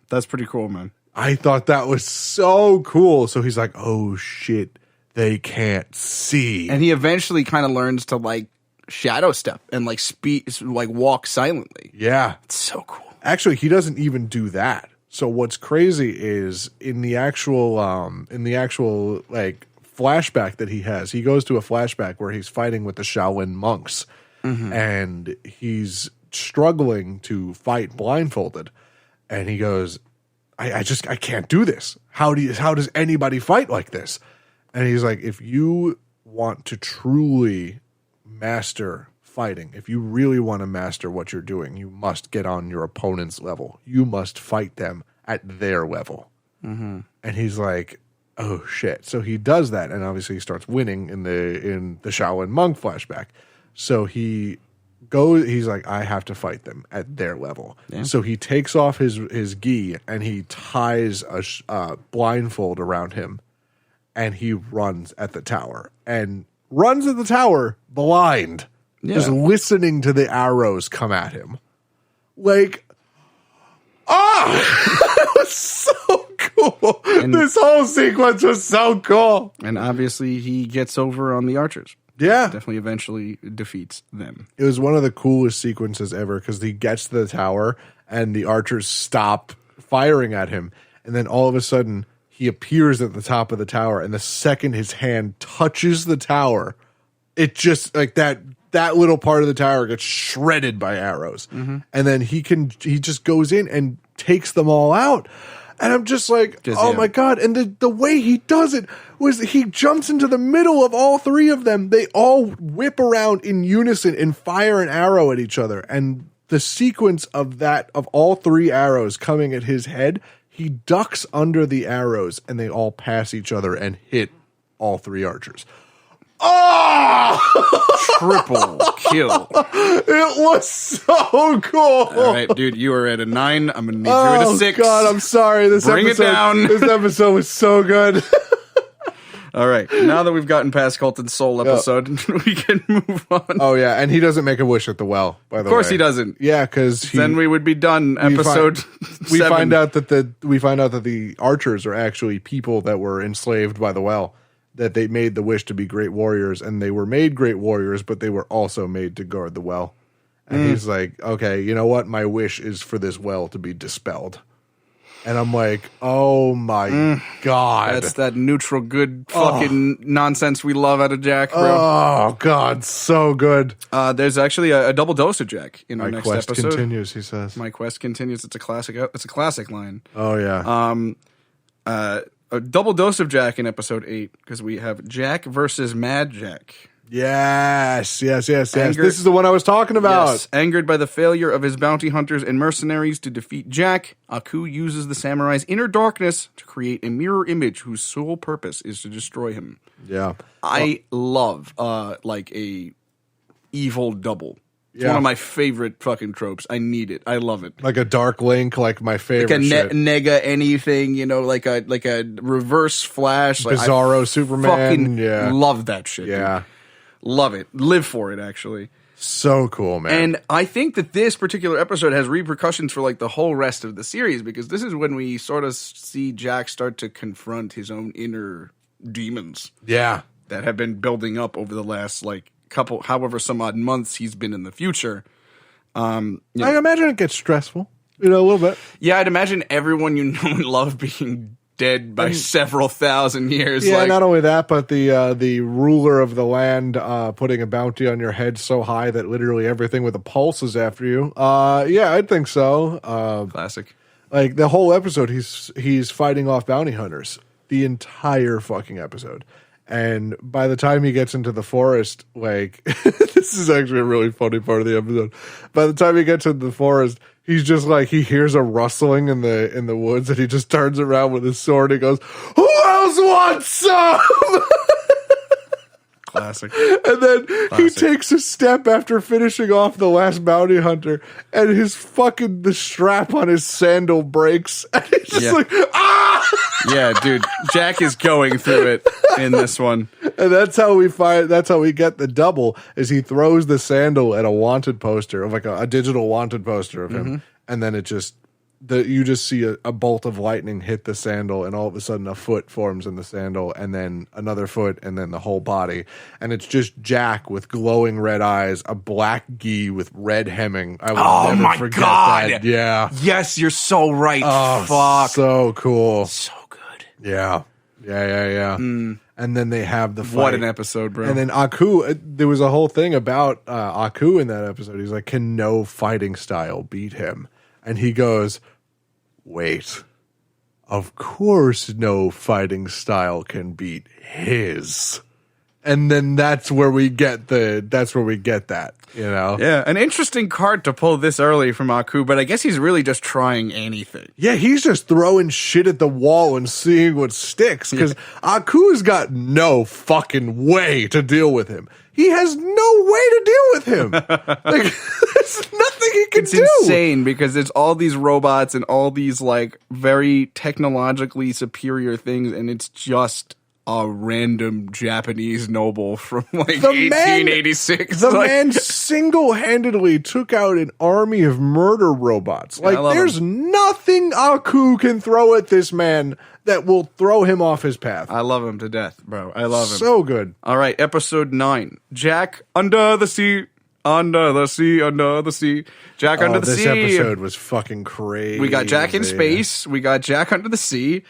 That's pretty cool, man. I thought that was so cool. So he's like, oh shit, they can't see. And he eventually kind of learns to like shadow step and like walk silently. Yeah. It's so cool. Actually, he doesn't even do that. So what's crazy is in the actual like flashback that he has, he goes to a flashback where he's fighting with the Shaolin monks and he's struggling to fight blindfolded. And he goes, I can't do this. How does anybody fight like this? And he's like, if you want to truly master fighting, if you really want to master what you're doing, you must get on your opponent's level. You must fight them at their level. And he's like, oh shit. So he does that, and obviously he starts winning in the Shaolin monk flashback. So he's like, I have to fight them at their level. Yeah. So he takes off his gi and he ties a blindfold around him and he runs at the tower blind, just listening to the arrows come at him. Like, it was so cool. This whole sequence was so cool. And obviously he gets over on the archers. Yeah. Definitely eventually defeats them. It was one of the coolest sequences ever because he gets to the tower and the archers stop firing at him. And then all of a sudden he appears at the top of the tower. And the second his hand touches the tower, it just like that little part of the tower gets shredded by arrows. And then he just goes in and takes them all out. And I'm just like, my God. And the way he does it was he jumps into the middle of all three of them. They all whip around in unison and fire an arrow at each other. And the sequence of all three arrows coming at his head, he ducks under the arrows and they all pass each other and hit all three archers. Oh! Triple kill. It was so cool. All right, dude, you are at a 9. I'm going to need you at a 6. Oh, God, I'm sorry. Bring it down. This episode was so good. All right, now that we've gotten past Colton's soul episode, we can move on. Oh, yeah, and he doesn't make a wish at the well, by the way. Of course he doesn't. Yeah, because then we would be done episode 7. We find out that the archers are actually people that were enslaved by the well. That they made the wish to be great warriors, and they were made great warriors, but they were also made to guard the well. And he's like, okay, you know what? My wish is for this well to be dispelled. And I'm like, oh my God. That's that neutral good fucking nonsense we love out of Jack, bro. Oh, God, so good. There's actually a double dose of Jack in our next episode. My quest continues, he says. My quest continues. It's a classic line. Oh, yeah. A double dose of Jack in episode 8 because we have Jack versus Mad Jack. Yes. This is the one I was talking about. Yes. Angered by the failure of his bounty hunters and mercenaries to defeat Jack, Aku uses the samurai's inner darkness to create a mirror image whose sole purpose is to destroy him. Yeah. I love like a evil double. It's one of my favorite fucking tropes. I need it. I love it. Like a Dark Link, like my favorite. Like a nega anything, like a reverse Flash, like Bizarro Superman. Fucking love that shit. Yeah, dude. Love it. Live for it. Actually, so cool, man. And I think that this particular episode has repercussions for like the whole rest of the series because this is when we sort of see Jack start to confront his own inner demons. Yeah, that have been building up over the last however some odd months he's been in the future. I imagine it gets stressful, a little bit. Yeah, I'd imagine everyone you know and love being dead by several thousand years. Yeah, not only that, but the ruler of the land putting a bounty on your head so high that literally everything with a pulse is after you. Yeah, I'd think so. Classic. Like the whole episode, he's fighting off bounty hunters. The entire fucking episode. And by the time he gets into the forest, like, this is actually a really funny part of the episode. By the time he gets into the forest, he's just like, he hears a rustling in the woods, and he just turns around with his sword and goes, "Who else wants some?" Classic. And then he takes a step after finishing off the last bounty hunter, and the strap on his sandal breaks, and he's just like, ah! Yeah, dude. Jack is going through it in this one. And that's how we get the double, is he throws the sandal at a wanted poster, of like a digital wanted poster of him, and then you just see a bolt of lightning hit the sandal, and all of a sudden a foot forms in the sandal, and then another foot, and then the whole body. And it's just Jack with glowing red eyes, a black gi with red hemming. I will never forget that. Yeah. Yes, you're so right. Oh, fuck. so cool. So good. Yeah. And then they have the fight. What an episode, bro. And then Aku, there was a whole thing about Aku in that episode. He's like, can no fighting style beat him? And he goes, wait, of course no fighting style can beat his. And then that's where we get that, you know? Yeah, an interesting card to pull this early from Aku, but I guess he's really just trying anything. Yeah, he's just throwing shit at the wall and seeing what sticks, because Aku's got no fucking way to deal with him. He has no way to deal with him. Like, there's nothing he can do. It's insane because there's all these robots and all these like very technologically superior things, and it's just a random Japanese noble from like 1886. The man single-handedly took out an army of murder robots. Like, there's nothing Aku can throw at this man that will throw him off his path. I love him to death, bro. I love him. So good. All right, episode 9. Jack under the sea. Under the sea, under the sea. Jack under the sea. This episode was fucking crazy. We got Jack in space. We got Jack under the sea.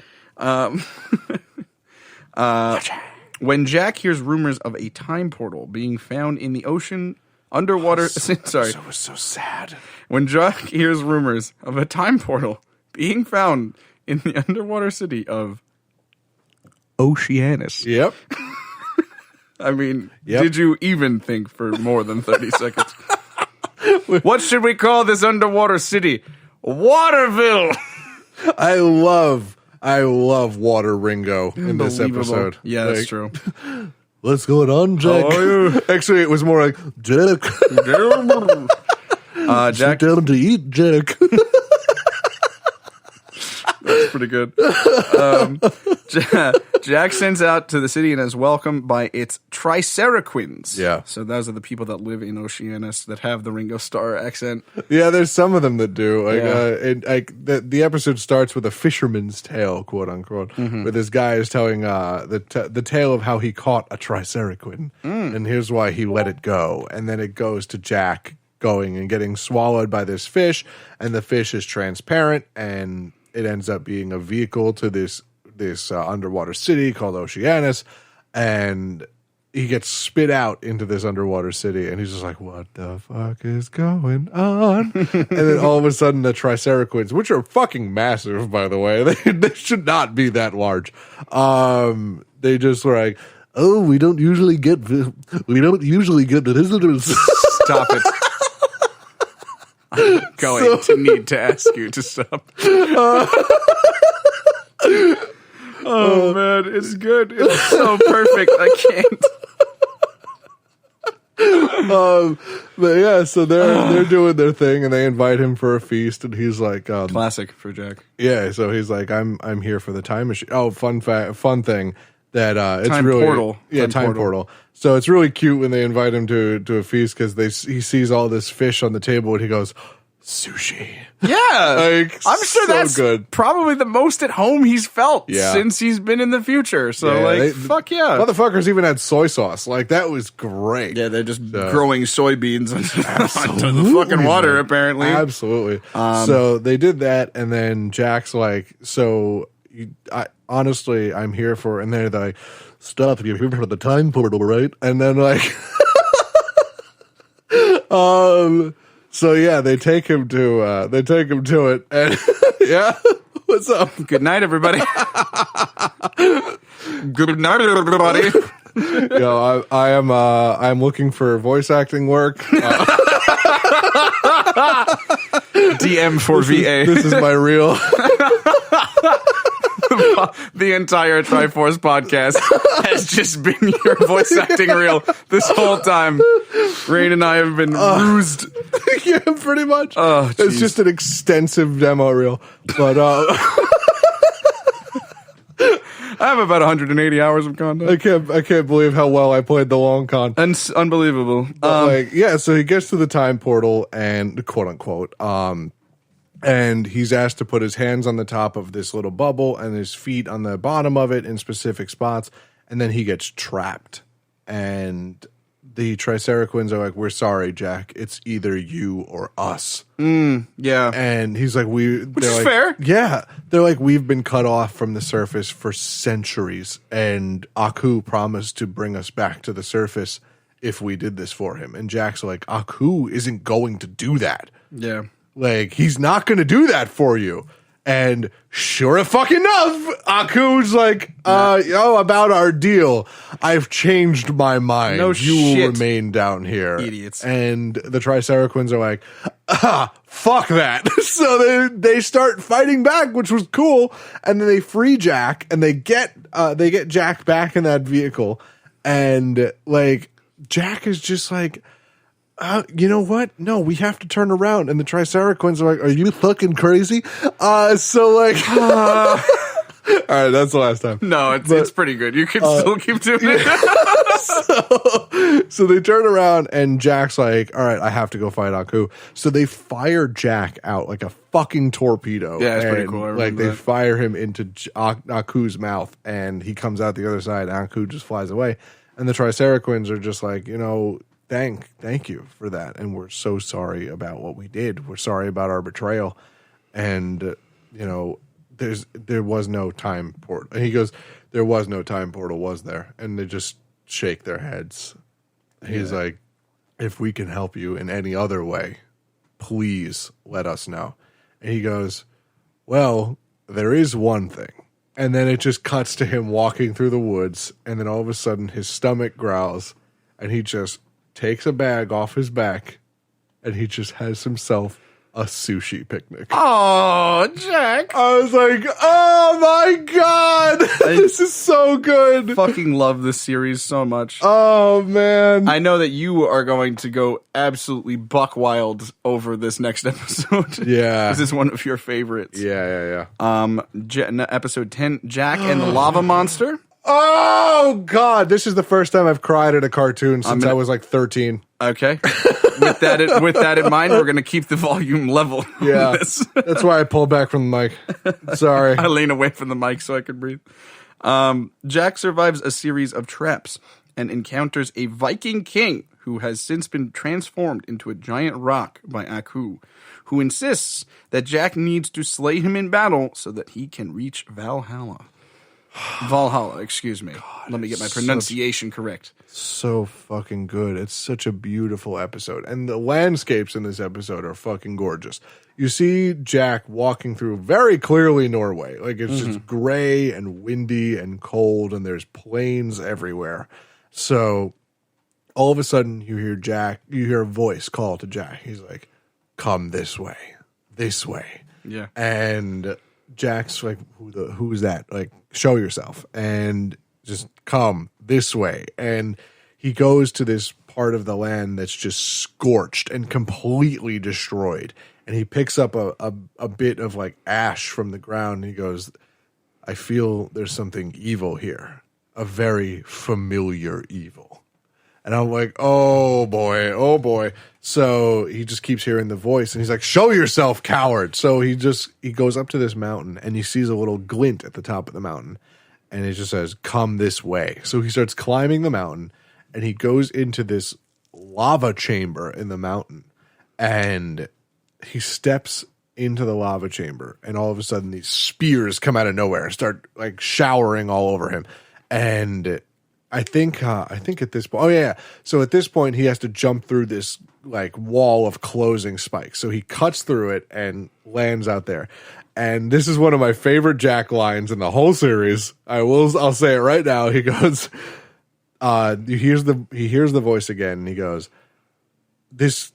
When Jack hears rumors of a time portal being found in the ocean underwater... Sorry. It was so sad. When Jack hears rumors of a time portal being found in the underwater city of Oceanus. Yep. I mean, did you even think for more than 30 seconds? What should we call this underwater city? Waterville! I love Water Ringo in this episode. Yeah, that's true. What's going on, Jack? Actually, it was more like, Jack. Jack. Sit down to eat, Jack. That's pretty good. Jack sends out to the city and is welcomed by its Triceratops. Yeah. So those are the people that live in Oceanus that have the Ringo Starr accent. Yeah, there's some of them that do. The episode starts with a fisherman's tale, quote unquote, where this guy is telling the tale of how he caught a Triceratops, and here's why he let it go. And then it goes to Jack going and getting swallowed by this fish, and the fish is transparent, and it ends up being a vehicle to this underwater city called Oceanus, and he gets spit out into this underwater city, and he's just like, what the fuck is going on? And then all of a sudden the Triceratops, which are fucking massive, by the way, they should not be that large. They just were like, oh, we don't usually get visitors. Stop it. I'm going to need to ask you to stop. Oh man, it's good. It's so perfect. I can't. But yeah, so they're doing their thing, and they invite him for a feast, and he's like, classic for Jack. Yeah, so he's like, I'm here for the time machine. Oh, fun thing that it's time really portal. Yeah, time portal. So it's really cute when they invite him to a feast because he sees all this fish on the table, and he goes, sushi. Yeah, like, I'm sure so that's good. Probably the most at home he's felt since he's been in the future. So fuck yeah, motherfuckers even had soy sauce. Like, that was great. Yeah, they're just growing soybeans onto the fucking water. Apparently, absolutely. So they did that, and then Jack's like, honestly, I'm here for, and they're like, stop, you're here for the time portal, right? And then like, so yeah, they take him to it, and yeah, what's up? Good night, everybody. Good night, everybody. Yo, I'm looking for voice acting work. DM for VA. This is my reel. The entire Tryforce podcast has just been your voice acting reel this whole time. Rain and I have been rused. Yeah, pretty much. Oh, it's just an extensive demo reel. But I have about 180 hours of content. I can't believe how well I played the long con. And unbelievable. So he gets to the time portal and quote unquote, and he's asked to put his hands on the top of this little bubble and his feet on the bottom of it in specific spots, and then he gets trapped. And the Triceratops are like, "We're sorry, Jack. It's either you or us." Yeah. And he's like, Which is fair. Yeah. They're like, "We've been cut off from the surface for centuries, and Aku promised to bring us back to the surface if we did this for him." And Jack's like, "Aku isn't going to do that. Yeah. Like, he's not going to do that for you." And sure fucking enough, Aku's like, about our deal, I've changed my mind. No you will shit. remain down here. Idiots. And the Triceratops are like, fuck that. So they start fighting back, which was cool. And then they free Jack, and they get Jack back in that vehicle. And like, Jack is just like, you know what? No, we have to turn around. And the Triceratops are like, "Are you fucking crazy?" So like, all right, that's the last time. No, it's pretty good. You can still keep doing it. So they turn around and Jack's like, "All right, I have to go fight Aku." So they fire Jack out like a fucking torpedo. Yeah, it's pretty And, cool. I like remember they that. fire him into Aku's mouth, and he comes out the other side. And Aku just flies away, and the Triceratops are just like, Thank you for that, and we're so sorry about what we did. We're sorry about our betrayal, and there was no time portal. And he goes, "There was no time portal, was there?" And they just shake their heads. He's like, "If we can help you in any other way, please let us know." And he goes, "Well, there is one thing." And then it just cuts to him walking through the woods, and then all of a sudden his stomach growls, and he just takes a bag off his back, and he just has himself a sushi picnic. Oh, Jack. I was like, oh my God, this is so good. Fucking love this series so much. Oh man. I know that you are going to go absolutely buck wild over this next episode. Yeah. This is one of your favorites. Yeah. Episode 10, Jack and the Lava Monster. Oh God, this is the first time I've cried at a cartoon since I was like 13. Okay. With that in mind, we're going to keep the volume level. Yeah. on this. That's why I pulled back from the mic. Sorry. I lean away from the mic so I could breathe. Jack survives a series of traps and encounters a Viking king who has since been transformed into a giant rock by Aku, who insists that Jack needs to slay him in battle so that he can reach Valhalla, excuse me. Let me get my pronunciation correct. So fucking good. It's such a beautiful episode. And the landscapes in this episode are fucking gorgeous. You see Jack walking through very clearly Norway. Like it's just gray and windy and cold, and there's plains everywhere. So all of a sudden you hear a voice call to Jack. He's like, "Come this way. This way." Yeah. And Jack's like, who's that? Like, show yourself and just come this way. And he goes to this part of the land that's just scorched and completely destroyed. And he picks up a bit of like ash from the ground. And he goes, "I feel there's something evil here, a very familiar evil." And I'm like, oh boy. So he just keeps hearing the voice, and he's like, "Show yourself, coward." So he goes up to this mountain, and he sees a little glint at the top of the mountain, and it just says, "Come this way." So he starts climbing the mountain, and he goes into this lava chamber in the mountain, and he steps into the lava chamber, and all of a sudden these spears come out of nowhere and start like showering all over him. And I think at this point, so at this point he has to jump through this like wall of closing spikes. So he cuts through it and lands out there. And this is one of my favorite Jack lines in the whole series. I'll say it right now. He goes, he hears the voice again, and he goes, This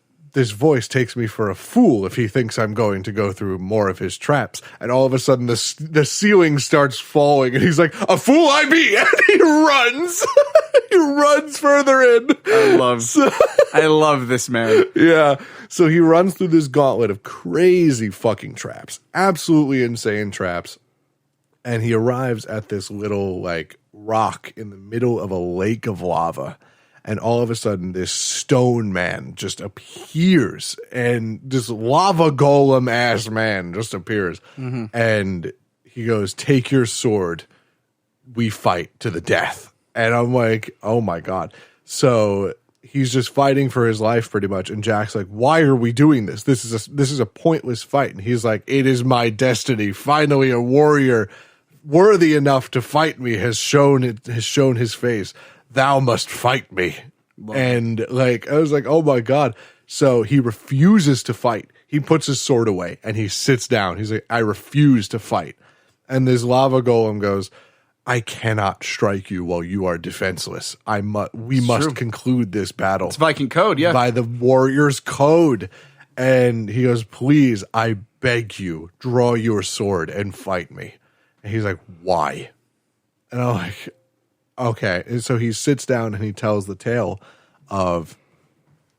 voice takes me for a fool if he thinks I'm going to go through more of his traps. And all of a sudden, the ceiling starts falling, and he's like, "A fool I be!" And he runs. He runs further in. I love this man. Yeah. So he runs through this gauntlet of crazy fucking traps, absolutely insane traps, and he arrives at this little like rock in the middle of a lake of lava. And all of a sudden, this stone man just appears, and this lava golem ass man just appears. Mm-hmm. And he goes, "Take your sword. We fight to the death." And I'm like, oh my God. So he's just fighting for his life pretty much. And Jack's like, "Why are we doing this? This is a pointless fight." And he's like, "It is my destiny. Finally, a warrior worthy enough to fight me has shown his face. Thou must fight me." And like, I was like, oh my God. So he refuses to fight. He puts his sword away and he sits down. He's like, "I refuse to fight." And this lava golem goes, "I cannot strike you while you are defenseless. We must conclude this battle." It's Viking code, yeah. By the warrior's code. And he goes, "Please, I beg you, draw your sword and fight me." And he's like, "Why?" And I'm like, okay. And so he sits down and he tells the tale of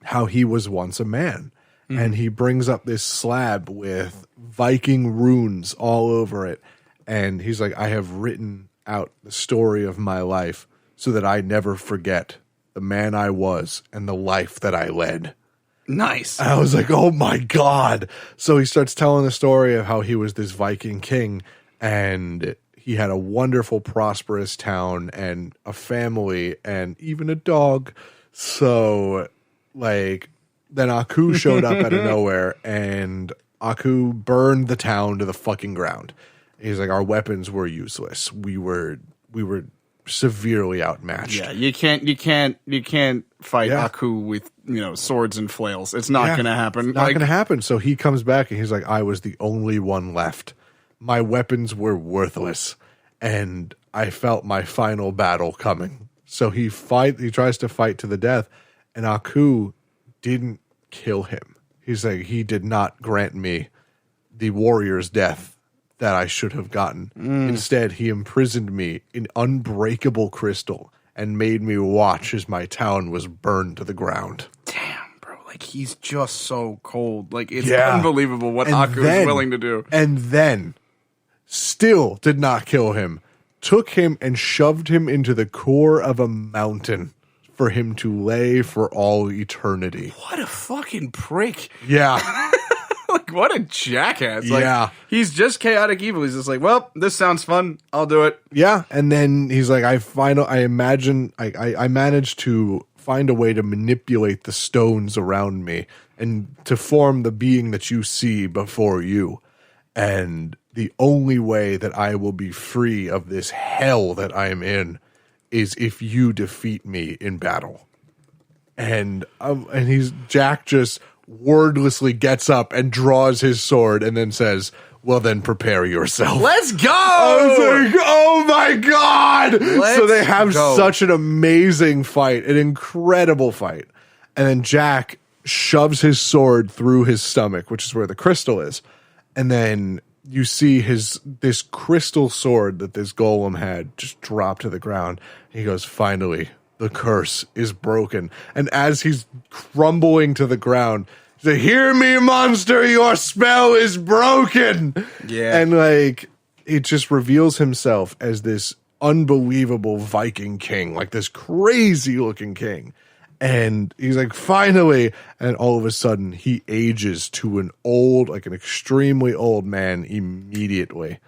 how he was once a man. Mm. And he brings up this slab with Viking runes all over it. And he's like, "I have written out the story of my life so that I never forget the man I was and the life that I led." Nice. And I was like, oh my God. So he starts telling the story of how he was this Viking king, and he had a wonderful, prosperous town and a family and even a dog. So, like, then Aku showed up out of nowhere, and Aku burned the town to the fucking ground. He's like, "Our weapons were useless. We were severely outmatched." Yeah, you can't fight Aku with swords and flails. It's not going to happen. Not going to happen. So he comes back and he's like, "I was the only one left. My weapons were worthless, and I felt my final battle coming." So he tries to fight to the death, and Aku didn't kill him. He's like, he did not grant me the warrior's death that I should have gotten. Instead, he imprisoned me in unbreakable crystal and made me watch as my town was burned to the ground. Damn, bro. Like, he's just so cold. Like, it's unbelievable what Aku is willing to do. And then still did not kill him, took him and shoved him into the core of a mountain for him to lay for all eternity. What a fucking prick. Yeah. Like, what a jackass. Like, yeah. He's just chaotic evil. He's just like, "Well, this sounds fun. I'll do it." Yeah. And then he's like, I managed to find a way to manipulate the stones around me and to form the being that you see before you. And the only way that I will be free of this hell that I am in is if you defeat me in battle. And Jack just wordlessly gets up and draws his sword and then says, "Well, then prepare yourself." Let's go! I was like, oh my God! So they have such an amazing fight, an incredible fight. And then Jack shoves his sword through his stomach, which is where the crystal is. And then you see this crystal sword that this golem had just drop to the ground. He goes, "Finally, the curse is broken." And as he's crumbling to the ground, he's like, "Hear me, monster, your spell is broken." Yeah. And like, it just reveals himself as this unbelievable Viking king, like this crazy looking king. And he's like, "Finally." And all of a sudden he ages to an extremely old man immediately.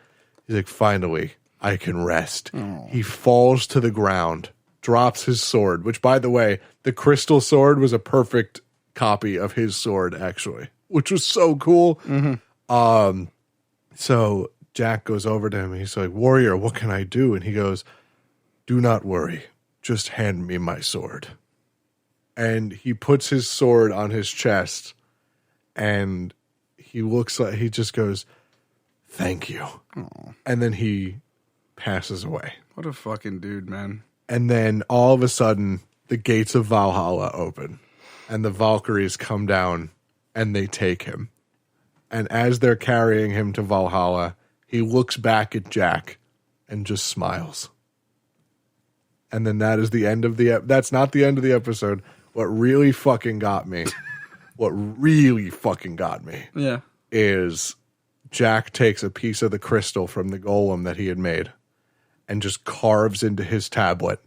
He's like, "Finally, I can rest." Oh. He falls to the ground, drops his sword, which, by the way, the crystal sword was a perfect copy of his sword, actually, which was so cool. Mm-hmm. So Jack goes over to him and he's like, "Warrior, what can I do?" And he goes, "Do not worry. Just hand me my sword." And he puts his sword on his chest, and he just goes, thank you. And then he passes away. What a fucking dude, man. And then all of a sudden, the gates of Valhalla open, and the Valkyries come down, and they take him. And as they're carrying him to Valhalla, he looks back at Jack and just smiles. And then that is the end of the that's not the end of the episode. What really fucking got me, Yeah. is Jack takes a piece of the crystal from the golem that he had made and just carves into his tablet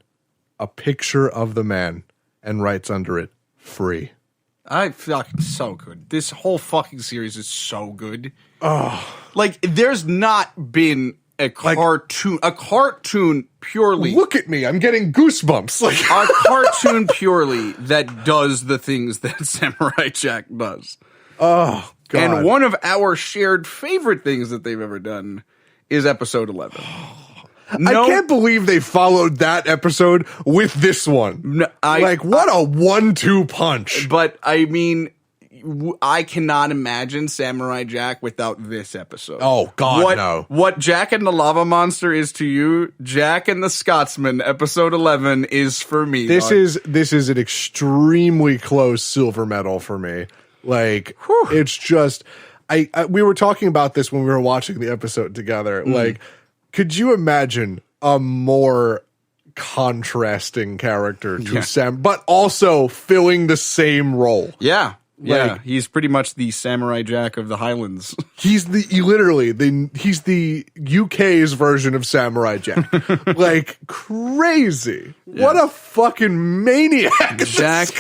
a picture of the man and writes under it, free. I fucking so good. This whole fucking series is so good. Oh. Like, there's not been a cartoon purely. Look at me, I'm getting goosebumps. Like A cartoon purely that does the things that Samurai Jack does. oh god. And one of our shared favorite things that they've ever done is episode 11. I can't believe they followed that episode with this one. What a 1-2 punch. But I mean, I cannot imagine Samurai Jack without this episode. Oh god, no. What Jack and the Lava Monster is to you, Jack and the Scotsman, episode 11 is for me. This is an extremely close silver medal for me. Like, it's just we were talking about this when we were watching the episode together. Like, could you imagine a more contrasting character to Sam, but also filling the same role? Yeah. Yeah, Like, he's pretty much the Samurai Jack of the Highlands. He's the UK's version of Samurai Jack. Like, crazy. Yeah. What a fucking maniac. Jack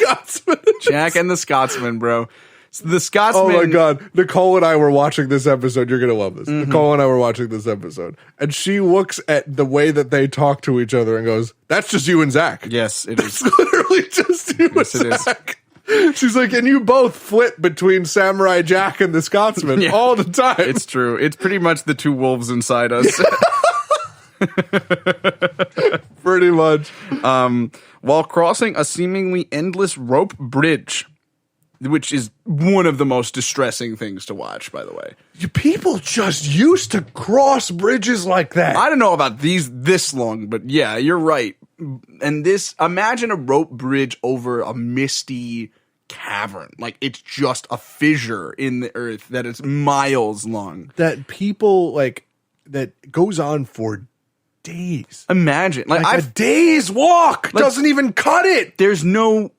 and the Scotsman, bro. So the Scotsman. Oh my god. Nicole and I were watching this episode. You're going to love this. Nicole and I were watching this episode. And she looks at the way that they talk to each other and goes, that's just you and Zach. Yes, it is. It's literally just you and Zach. She's like, and you both flip between Samurai Jack and the Scotsman all the time. It's true. It's pretty much the two wolves inside us. Pretty much. While crossing a seemingly endless rope bridge, which is one of the most distressing things to watch, by the way. People just used to cross bridges like that. I don't know about this long, but yeah, you're right. And imagine a rope bridge over a misty cavern. Like, it's just a fissure in the earth that is miles long. That people, like, that goes on for days. Imagine. Like a day's walk doesn't even cut it. There's no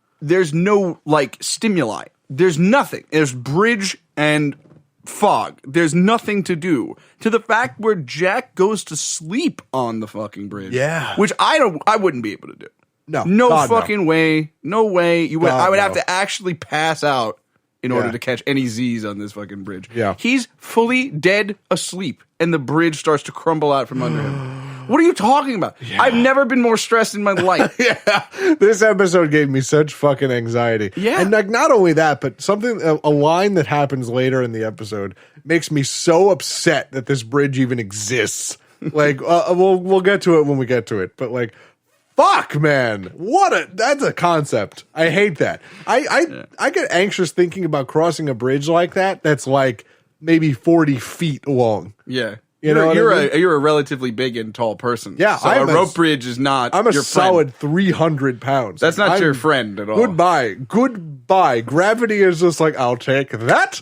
like stimuli. There's nothing. There's bridge and fog. There's nothing to do. To the fact where Jack goes to sleep on the fucking bridge. Yeah. Which I wouldn't be able to do. No fucking way. No way. I would have to actually pass out in order to catch any Z's on this fucking bridge. Yeah. He's fully dead asleep and the bridge starts to crumble out from under him. What are you talking about? Yeah. I've never been more stressed in my life. This episode gave me such fucking anxiety. Yeah. And like, not only that, but a line that happens later in the episode makes me so upset that this bridge even exists. Like, we'll get to it when we get to it. But like, fuck, man. That's a concept. I hate that. I get anxious thinking about crossing a bridge like that. That's like maybe 40 feet long. Yeah. You're a relatively big and tall person. Yeah, so a rope bridge is not. I'm a your solid friend. 300 pounds. That's not your friend at all. Goodbye. Gravity is just like, I'll take that.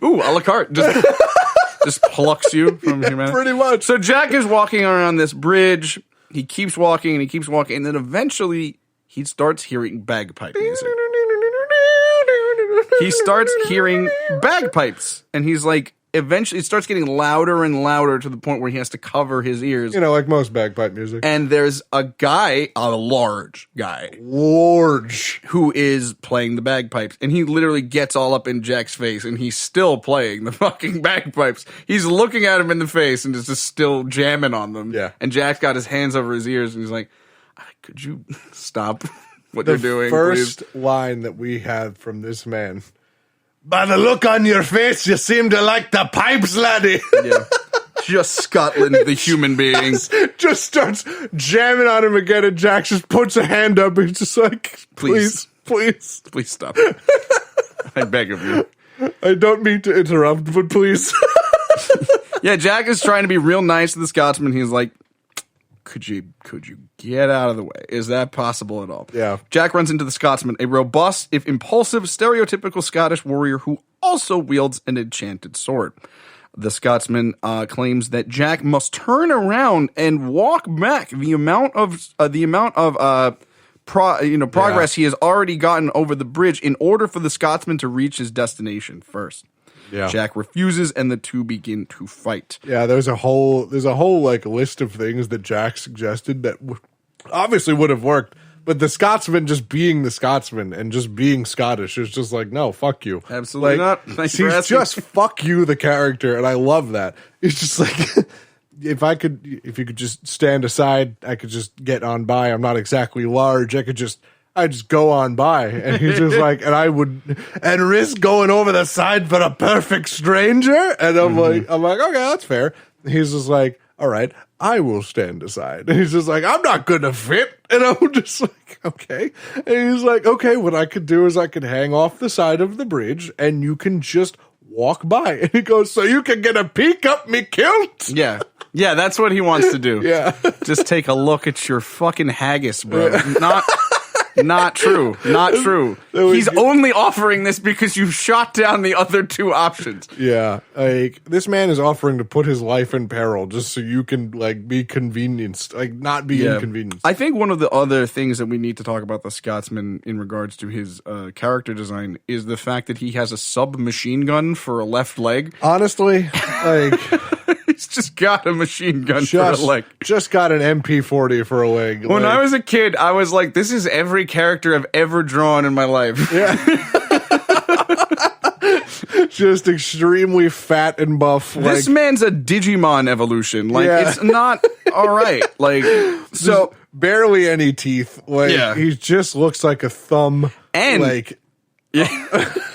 Ooh, a la carte. Just plucks you from humanity. Pretty much. So Jack is walking around this bridge. He keeps walking, and then eventually he starts hearing bagpipe music. He starts hearing bagpipes, and he's like, eventually it starts getting louder and louder to the point where he has to cover his ears. Like most bagpipe music. And there's a large guy, who is playing the bagpipes. And he literally gets all up in Jack's face, and he's still playing the fucking bagpipes. He's looking at him in the face and is just still jamming on them. Yeah. And Jack's got his hands over his ears, and he's like, could you stop what you're doing, first please? Line that we have from this man. By the look on your face, you seem to like the pipes, laddie. Yeah. Just Scotland, the human being. Just starts jamming on him again, and Jack just puts a hand up and he's just like, please stop. I beg of you. I don't mean to interrupt, but please. Yeah, Jack is trying to be real nice to the Scotsman. He's like, could you get out of the way? Is that possible at all? Yeah. Jack runs into the Scotsman, a robust, if impulsive, stereotypical Scottish warrior who also wields an enchanted sword. The Scotsman claims that Jack must turn around and walk back the amount of progress he has already gotten over the bridge in order for the Scotsman to reach his destination first. Yeah. Jack refuses, and the two begin to fight. Yeah, there's a whole like list of things that Jack suggested that obviously would have worked, but the Scotsman just being the Scotsman and just being Scottish is just like, no, fuck you. Absolutely not. Thanks for he's asking. just fuck you, the character, and I love that. It's just like if you could just stand aside, I could just get on by. I'm not exactly large. I just go on by, and he's just like, and risk going over the side for a perfect stranger. And I'm like, okay, that's fair. He's just like, all right, I will stand aside. And he's just like, I'm not gonna fit. And I'm just like, okay. And he's like, okay, what I could do is I could hang off the side of the bridge, and you can just walk by. And he goes, so you can get a peek up me kilt. Yeah. Yeah, that's what he wants to do. Yeah. Just take a look at your fucking haggis, bro. Not true. Not true. He's only offering this because you shot down the other two options. Yeah, like this man is offering to put his life in peril just so you can like be convenienced, like not be inconvenienced. I think one of the other things that we need to talk about the Scotsman in regards to his character design is the fact that he has a submachine gun for a left leg. Honestly, like he's just got a machine gun for a leg. Just got an MP40 for a leg. When I was a kid, I was like, this is every character I've ever drawn in my life. Yeah. Just extremely fat and buff. This man's a Digimon evolution. Like, it's not all right. Like, so barely any teeth. Like, he just looks like a thumb. And like,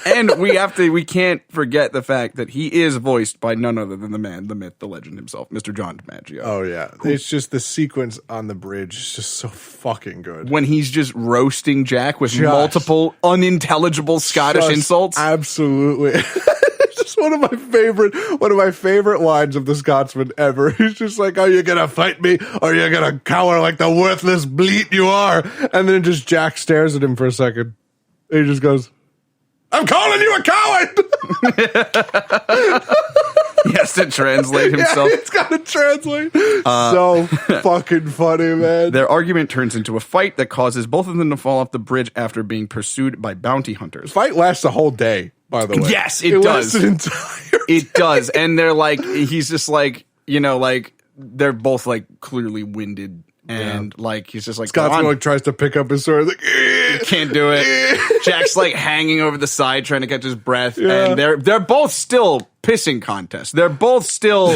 and we can't forget the fact that he is voiced by none other than the man, the myth, the legend himself, Mr. John DiMaggio. Oh yeah, it's just the sequence on the bridge is just so fucking good. When he's just roasting Jack with multiple unintelligible Scottish insults. Absolutely. It's just one of my favorite lines of the Scotsman ever. He's just like, "Are you gonna fight me, or are you gonna cower like the worthless bleat you are?" And then just Jack stares at him for a second. And he just goes, "I'm calling you a coward." He has to translate himself. Yeah, he's got to translate. So fucking funny, man. Their argument turns into a fight that causes both of them to fall off the bridge after being pursued by bounty hunters. Fight lasts a whole day, by the way. Yes, it does. Lasts an entire it does. And they're like, he's just like, like they're both like clearly winded. And like he's just like Scotsman like tries to pick up his sword, like can't do it. Jack's like hanging over the side trying to catch his breath, and they're both still pissing contests. They're both still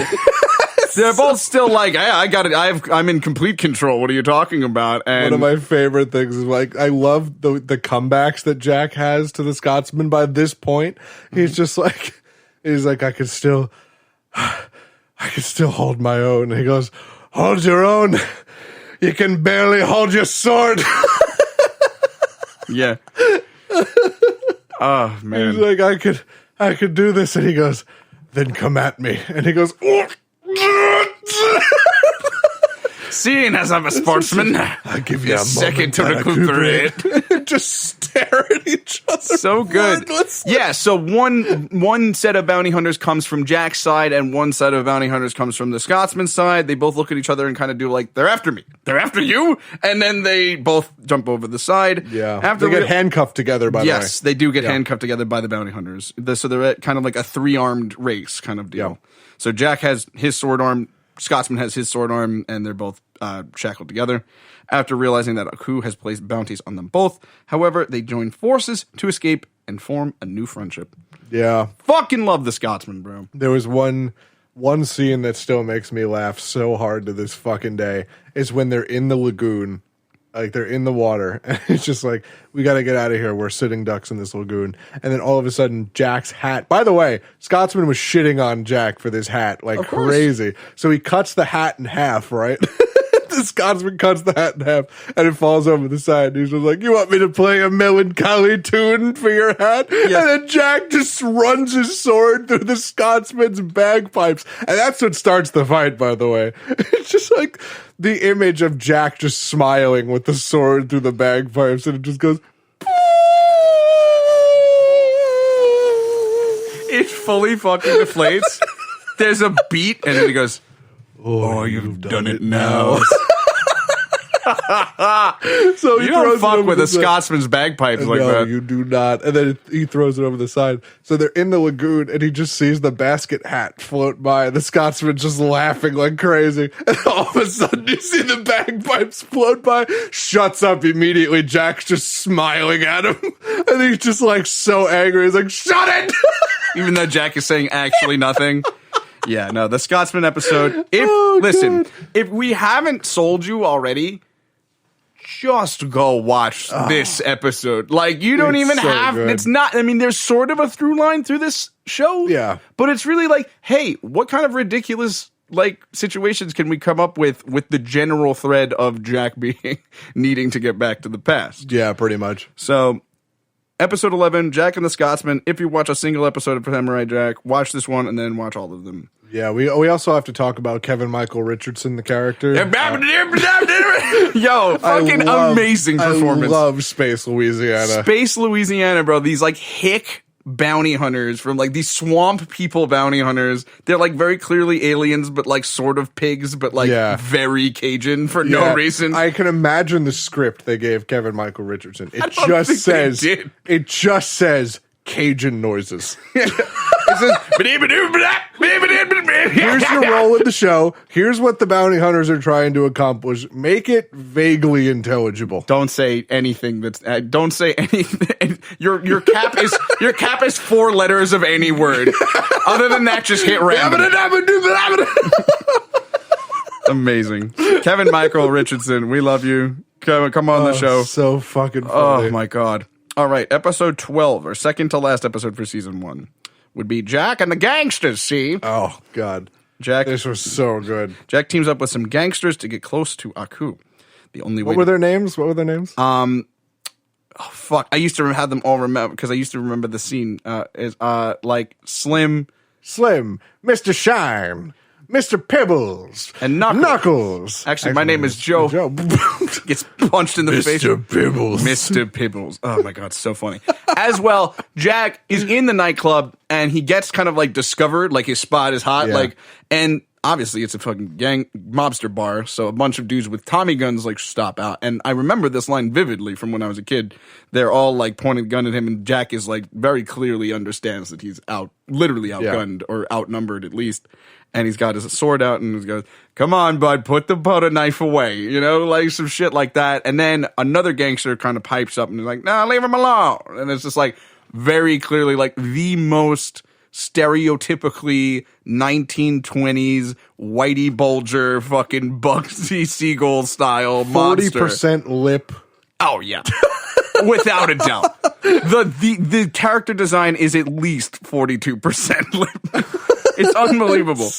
like I got it. I'm in complete control. What are you talking about? And one of my favorite things is like I love the comebacks that Jack has to the Scotsman. By this point, he's just like I could still hold my own. And he goes, "Hold your own. You can barely hold your sword." Yeah. Oh man. He's like, I could do this, and he goes, "Then come at me." And he goes, "Seeing as I'm a sportsman, I'll give you a second to recuperate." Just stare at each other. So good. Yeah, so one set of bounty hunters comes from Jack's side, and one set of bounty hunters comes from the Scotsman's side. They both look at each other and kind of do like, "They're after me. They're after you." And then they both jump over the side. Yeah. After they get handcuffed together, by the way. Yes, they do get handcuffed together by the bounty hunters. So they're at kind of like a 3-armed race kind of deal. Yeah. So Jack has his sword arm, Scotsman has his sword arm, and they're both shackled together. After realizing that Aku has placed bounties on them both, however, they join forces to escape and form a new friendship. Yeah. Fucking love the Scotsman, bro. There was one scene that still makes me laugh so hard to this fucking day. Is when they're in the lagoon. Like, they're in the water, and it's just like, we got to get out of here. We're sitting ducks in this lagoon. And then all of a sudden, Jack's hat. By the way, Scotsman was shitting on Jack for this hat like crazy. So he cuts the hat in half, right? The Scotsman cuts the hat in half, and it falls over the side. And he's just like, "You want me to play a melancholy tune for your hat?" And then Jack just runs his sword through the Scotsman's bagpipes, and that's what starts the fight. By the way, it's just like the image of Jack just smiling with the sword through the bagpipes, and it just goes. It fully fucking deflates. There's a beat, and then he goes, "Oh, you've done it now." So you don't fuck with a Scotsman's bagpipes like that. You do not. And then he throws it over the side. So they're in the lagoon, and he just sees the basket hat float by. The Scotsman's just laughing like crazy. And all of a sudden, you see the bagpipes float by. Shuts up immediately. Jack's just smiling at him. And he's just like so angry. He's like, "Shut it!" Even though Jack is saying actually nothing. Yeah, no, the Scotsman episode. If we haven't sold you already, just go watch this episode. Like, you don't even so have, good. it's not, I mean, there's sort of a through line through this show. Yeah. But it's really like, hey, what kind of ridiculous, like, situations can we come up with the general thread of Jack being, needing to get back to the past? Yeah, pretty much. So, episode 11, Jack and the Scotsman. If you watch a single episode of Samurai Jack, watch this one and then watch all of them. Yeah, we also have to talk about Kevin Michael Richardson, the character. Yo, fucking amazing performance. I love Space Louisiana. Space Louisiana, bro. These like hick bounty hunters from like these swamp people bounty hunters. They're like very clearly aliens, but like sort of pigs, but like very Cajun for no reason. I can imagine the script they gave Kevin Michael Richardson. It just says Cajun noises. Here's your role in the show. Here's what the bounty hunters are trying to accomplish. Make it vaguely intelligible. Don't say anything that's. Don't say anything. Your cap is 4 letters of any word. Other than that, just hit random. Amazing, Kevin Michael Richardson. We love you. Come on the show. So fucking funny. Oh my god. All right, episode 12, or second to last episode for season 1, would be Jack and the Gangsters. See? Oh god, Jack. This was so good. Jack teams up with some gangsters to get close to Aku. The only way. What were their names? Oh fuck! I used to have them all remember because I used to remember the scene. Is like Slim, Mr. Shine, Mr. Pebbles, and Knuckles. Actually, my name is Joe. Gets punched in the face. Mr. Pibbles. Mr. Pibbles. Oh my god, so funny. As well, Jack is in the nightclub and he gets kind of like discovered, like his spot is hot, like, and obviously it's a fucking gang mobster bar, so a bunch of dudes with Tommy guns like stop out. And I remember this line vividly from when I was a kid. They're all like pointing a gun at him, and Jack is like very clearly understands that he's literally outgunned or outnumbered at least. And he's got his sword out and he goes, "Come on, bud, put the butter knife away." You know, like some shit like that. And then another gangster kind of pipes up and he's like, "No, leave him alone." And it's just like very clearly like the most stereotypically 1920s Whitey Bulger fucking Bugsy Siegel style monster. 40% lip. Oh yeah. Without a doubt. The character design is at least 42% lip. It's unbelievable.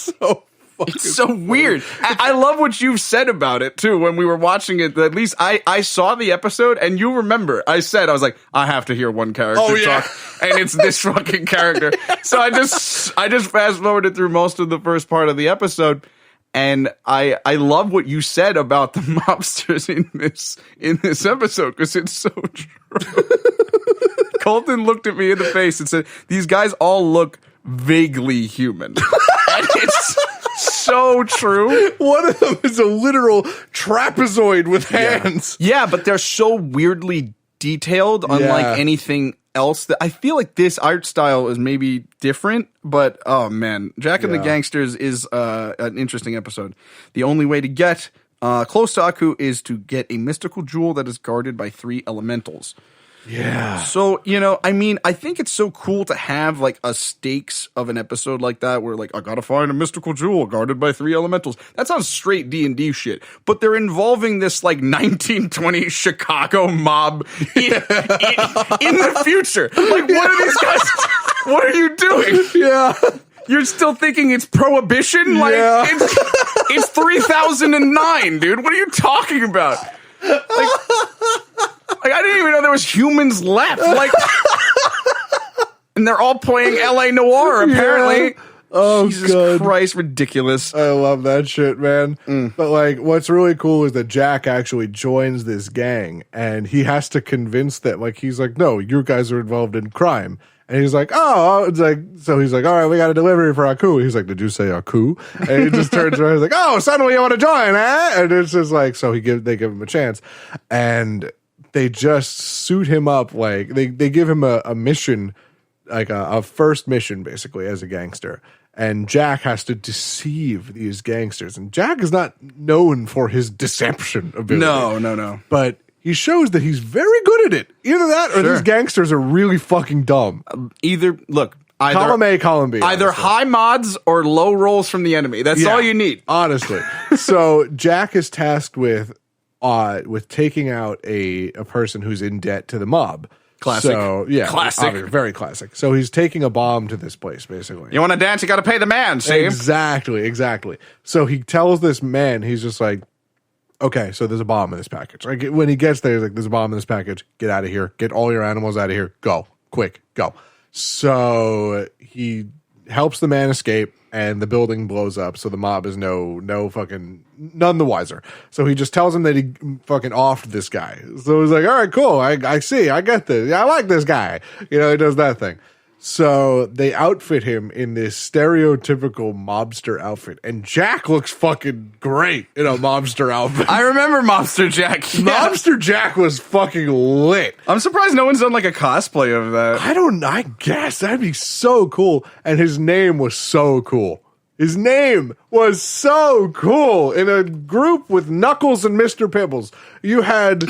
It's so weird. I love what you've said about it too. When we were watching it, at least I saw the episode, and you remember I was like, I have to hear one character talk, and it's this fucking character. So I just fast forwarded through most of the first part of the episode, and I love what you said about the mobsters in this episode because it's so true. Colton looked at me in the face and said, "These guys all look vaguely human." And it's so true. One of them is a literal trapezoid with hands. Yeah, but they're so weirdly detailed, unlike anything else. That I feel like this art style is maybe different, but oh man, Jack and the Gangsters is an interesting episode. The only way to get close to Aku is to get a mystical jewel that is guarded by 3 elementals. Yeah. So, you know, I mean, I think it's so cool to have like a stakes of an episode like that where like, I gotta find a mystical jewel guarded by 3 elementals. That sounds straight D&D shit. But they're involving this like 1920s Chicago mob in the future. Like, what are these guys? What are you doing? Yeah. You're still thinking it's prohibition? Like, Yeah. it's 3009, dude. What are you talking about? Like, I didn't even know there was humans left. Like, and they're all playing L.A. Noire, apparently. Yeah. Oh, Jesus God. Christ, ridiculous. I love that shit, man. But like, what's really cool is that Jack actually joins this gang, and he has to convince them. Like, he's like, "No, you guys are involved in crime." And he's like, "Oh," it's like, so he's like, "All right, we got a delivery for Aku." He's like, "Did you say Aku?" And he just turns around, he's like, "Oh, suddenly you want to join, eh?" And it's just like, so they give him a chance, and they just suit him up. Like, they give him a mission, like a first mission, basically, as a gangster. And Jack has to deceive these gangsters. And Jack is not known for his deception ability. No. But he shows that he's very good at it. Either that or these gangsters are really fucking dumb. Either Column A, column B. Either honestly. high mods or low rolls from the enemy. That's all you need. Honestly. So Jack is tasked with taking out a person who's in debt to the mob. Classic. So, yeah. Classic. Obviously, very classic. So he's taking a bomb to this place, basically. You want to dance, you got to pay the man, see? Exactly. So he tells this man, he's just like, okay, so there's a bomb in this package. Like, when he gets there, he's like, there's a bomb in this package. Get out of here. Get all your animals out of here. Go. Quick. Go. So he helps the man escape, and the building blows up. So the mob is none the wiser. So he just tells him that he fucking offed this guy. So he's like, all right, cool. I see. I get this. I like this guy. You know, he does that thing. So they outfit him in this stereotypical mobster outfit, and Jack looks fucking great in a mobster outfit. I remember Mobster Jack. Yeah. Mobster Jack was fucking lit. I'm surprised no one's done like a cosplay of that. I guess that'd be so cool. And his name was so cool. His name was so cool. In a group with Knuckles and Mr. Pibbles, you had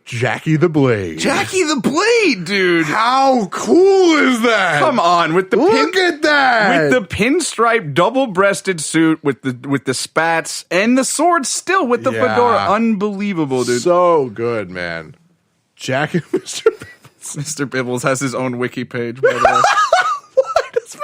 Jackie the Blade. Jackie the Blade, dude. How cool is that? Come on, with the Look at that. with the pinstripe double-breasted suit, with the spats and the sword, still with the Yeah. fedora. Unbelievable, dude. So good, man. Jackie and Mr. Pibbles. Mr. Bibbles has his own wiki page, by the way.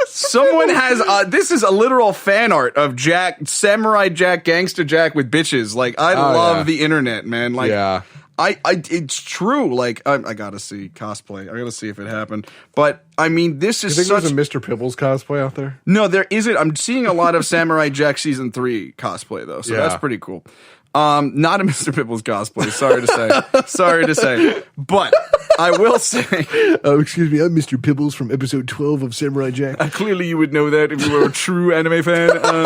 Someone has this is a literal fan art of Jack, Samurai Jack, Gangster Jack with bitches. Like, I love the internet, man. Like, Yeah. it's true. Like, I gotta see cosplay. I gotta see if it happened. But I mean, this is You think such. there's a Mr. Pibbles cosplay out there? No, there isn't. I'm seeing a lot of Samurai Jack season 3 cosplay though, so Yeah. that's pretty cool. Not a Mr. Pibbles cosplay. Sorry to say. But I will say, Oh, excuse me. I'm Mr. Pibbles from episode 12 of Samurai Jack. clearly you would know that if you were a true anime fan.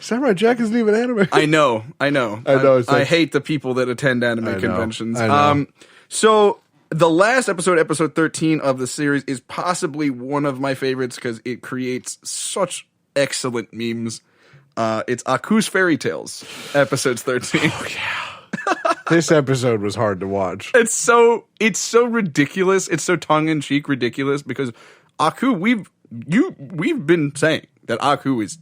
Samurai Jack isn't even anime. I know. I hate the people that attend anime conventions. I know. So the last episode 13 of the series, is possibly one of my favorites because it creates such excellent memes. It's Aku's Fairy Tales, episodes 13. Oh, yeah. This episode was hard to watch. It's so ridiculous. It's so tongue-in-cheek ridiculous because Aku, we've been saying that Aku is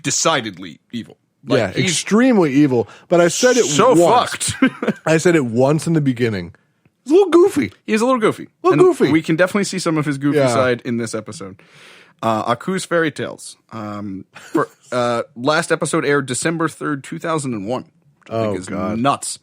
decidedly evil. Like, Yeah, he's extremely evil. But I said it so once. fucked. I said it once in the beginning. It's a little goofy. He is a little goofy. Little goofy. We can definitely see some of his goofy Yeah. side in this episode. Aku's Fairy Tales. Last episode aired December 3rd, 2001. Which I think is God. nuts.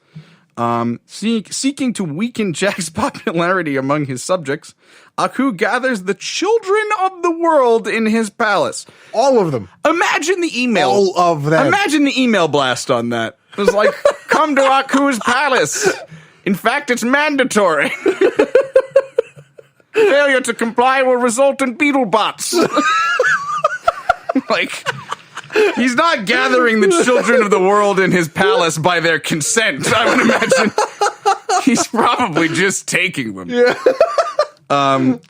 Seeking to weaken Jack's popularity among his subjects, Aku gathers the children of the world in his palace. All of them. Imagine the email. All of them. Imagine the email blast on that. It was like, come to Aku's palace. In fact, it's mandatory. Failure to comply will result in beetle bots. Like, he's not gathering the children of the world in his palace by their consent, I would imagine. He's probably just taking them. Yeah.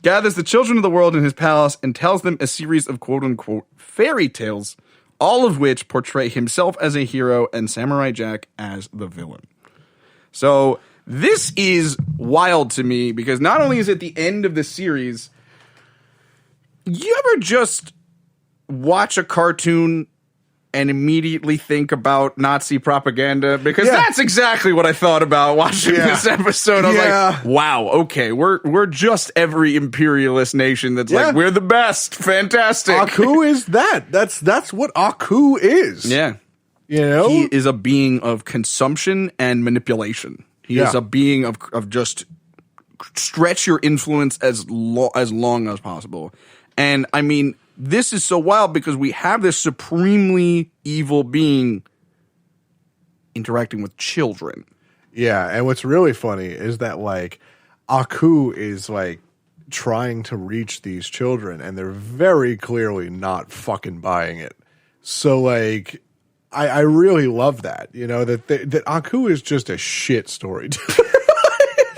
Gathers the children of the world in his palace and tells them a series of quote-unquote fairy tales, all of which portray himself as a hero and Samurai Jack as the villain. So this is wild to me because not only is it the end of the series, you ever just watch a cartoon and immediately think about Nazi propaganda, because Yeah. that's exactly what I thought about watching Yeah. this episode. I was like, wow, okay, we're just every imperialist nation that's Yeah. like, we're the best, fantastic. Aku is that. That's what Aku is. Yeah. You know? He is a being of consumption and manipulation. He is Yeah. a being of just stretch your influence as long as possible. And I mean, this is so wild because we have this supremely evil being interacting with children. Yeah, and what's really funny is that like Aku is like trying to reach these children and they're very clearly not fucking buying it. So like I really love that, you know, that Aku is just a shit storyteller.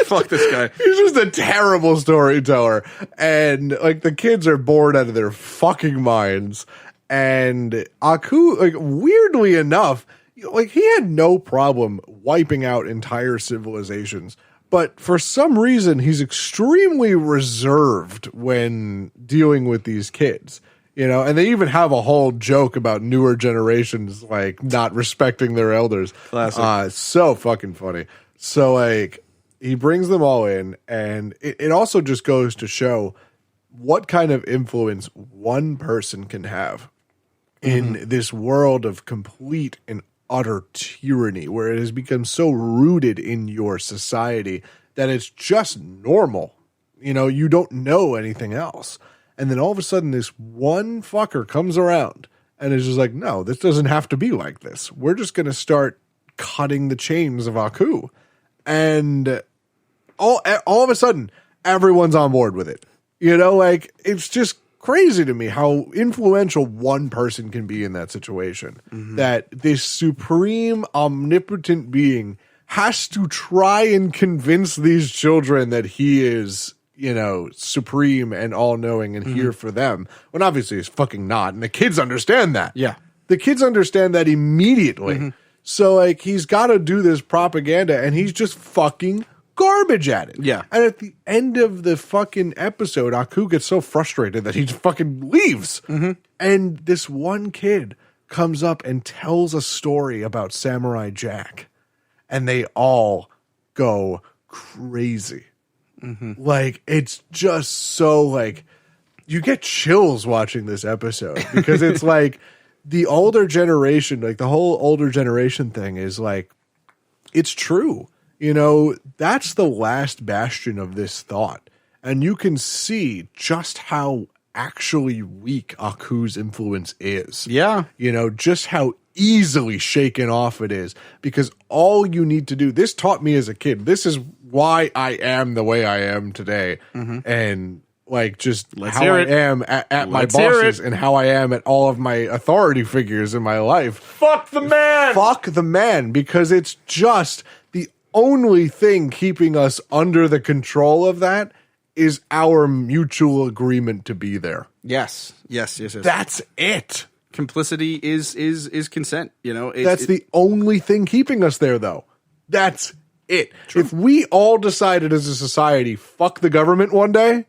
Fuck this guy. He's just a terrible storyteller. And like the kids are bored out of their fucking minds. And Aku, like weirdly enough, like he had no problem wiping out entire civilizations. But for some reason, he's extremely reserved when dealing with these kids. You know, and they even have a whole joke about newer generations like not respecting their elders. Classic. So fucking funny. So like he brings them all in, and it also just goes to show what kind of influence one person can have in this world of complete and utter tyranny, where it has become so rooted in your society that it's just normal. You know, you don't know anything else. And then all of a sudden, this one fucker comes around and is just like, no, this doesn't have to be like this. We're just going to start cutting the chains of Aku. And all of a sudden, everyone's on board with it. You know, like, it's just crazy to me how influential one person can be in that situation. That this supreme, omnipotent being has to try and convince these children that he is, you know, supreme and all-knowing and here for them, when obviously he's fucking not. And the kids understand that. Yeah. The kids understand that immediately. So, like, he's got to do this propaganda, and he's just fucking garbage at it. Yeah. And at the end of the fucking episode, Aku gets so frustrated that he just fucking leaves. And this one kid comes up and tells a story about Samurai Jack. And they all go crazy. Like, it's just so, like, you get chills watching this episode because it's like the older generation, like the whole older generation thing is like, it's true. You know, that's the last bastion of this thought. And you can see just how actually weak Aku's influence is. Yeah. You know, just how easily shaken off it is, because all you need to do, this taught me as a kid, this is why I am the way I am today. And like just how hear I it. am at my Let's hear bosses it. and how I am at all of my authority figures in my life. Fuck the man. Fuck the man, because it's just the only thing keeping us under the control of that is our mutual agreement to be there. Yes. That's it. Complicity is consent. You know, That's the only thing keeping us there, though. That's it. If we all decided as a society, fuck the government one day,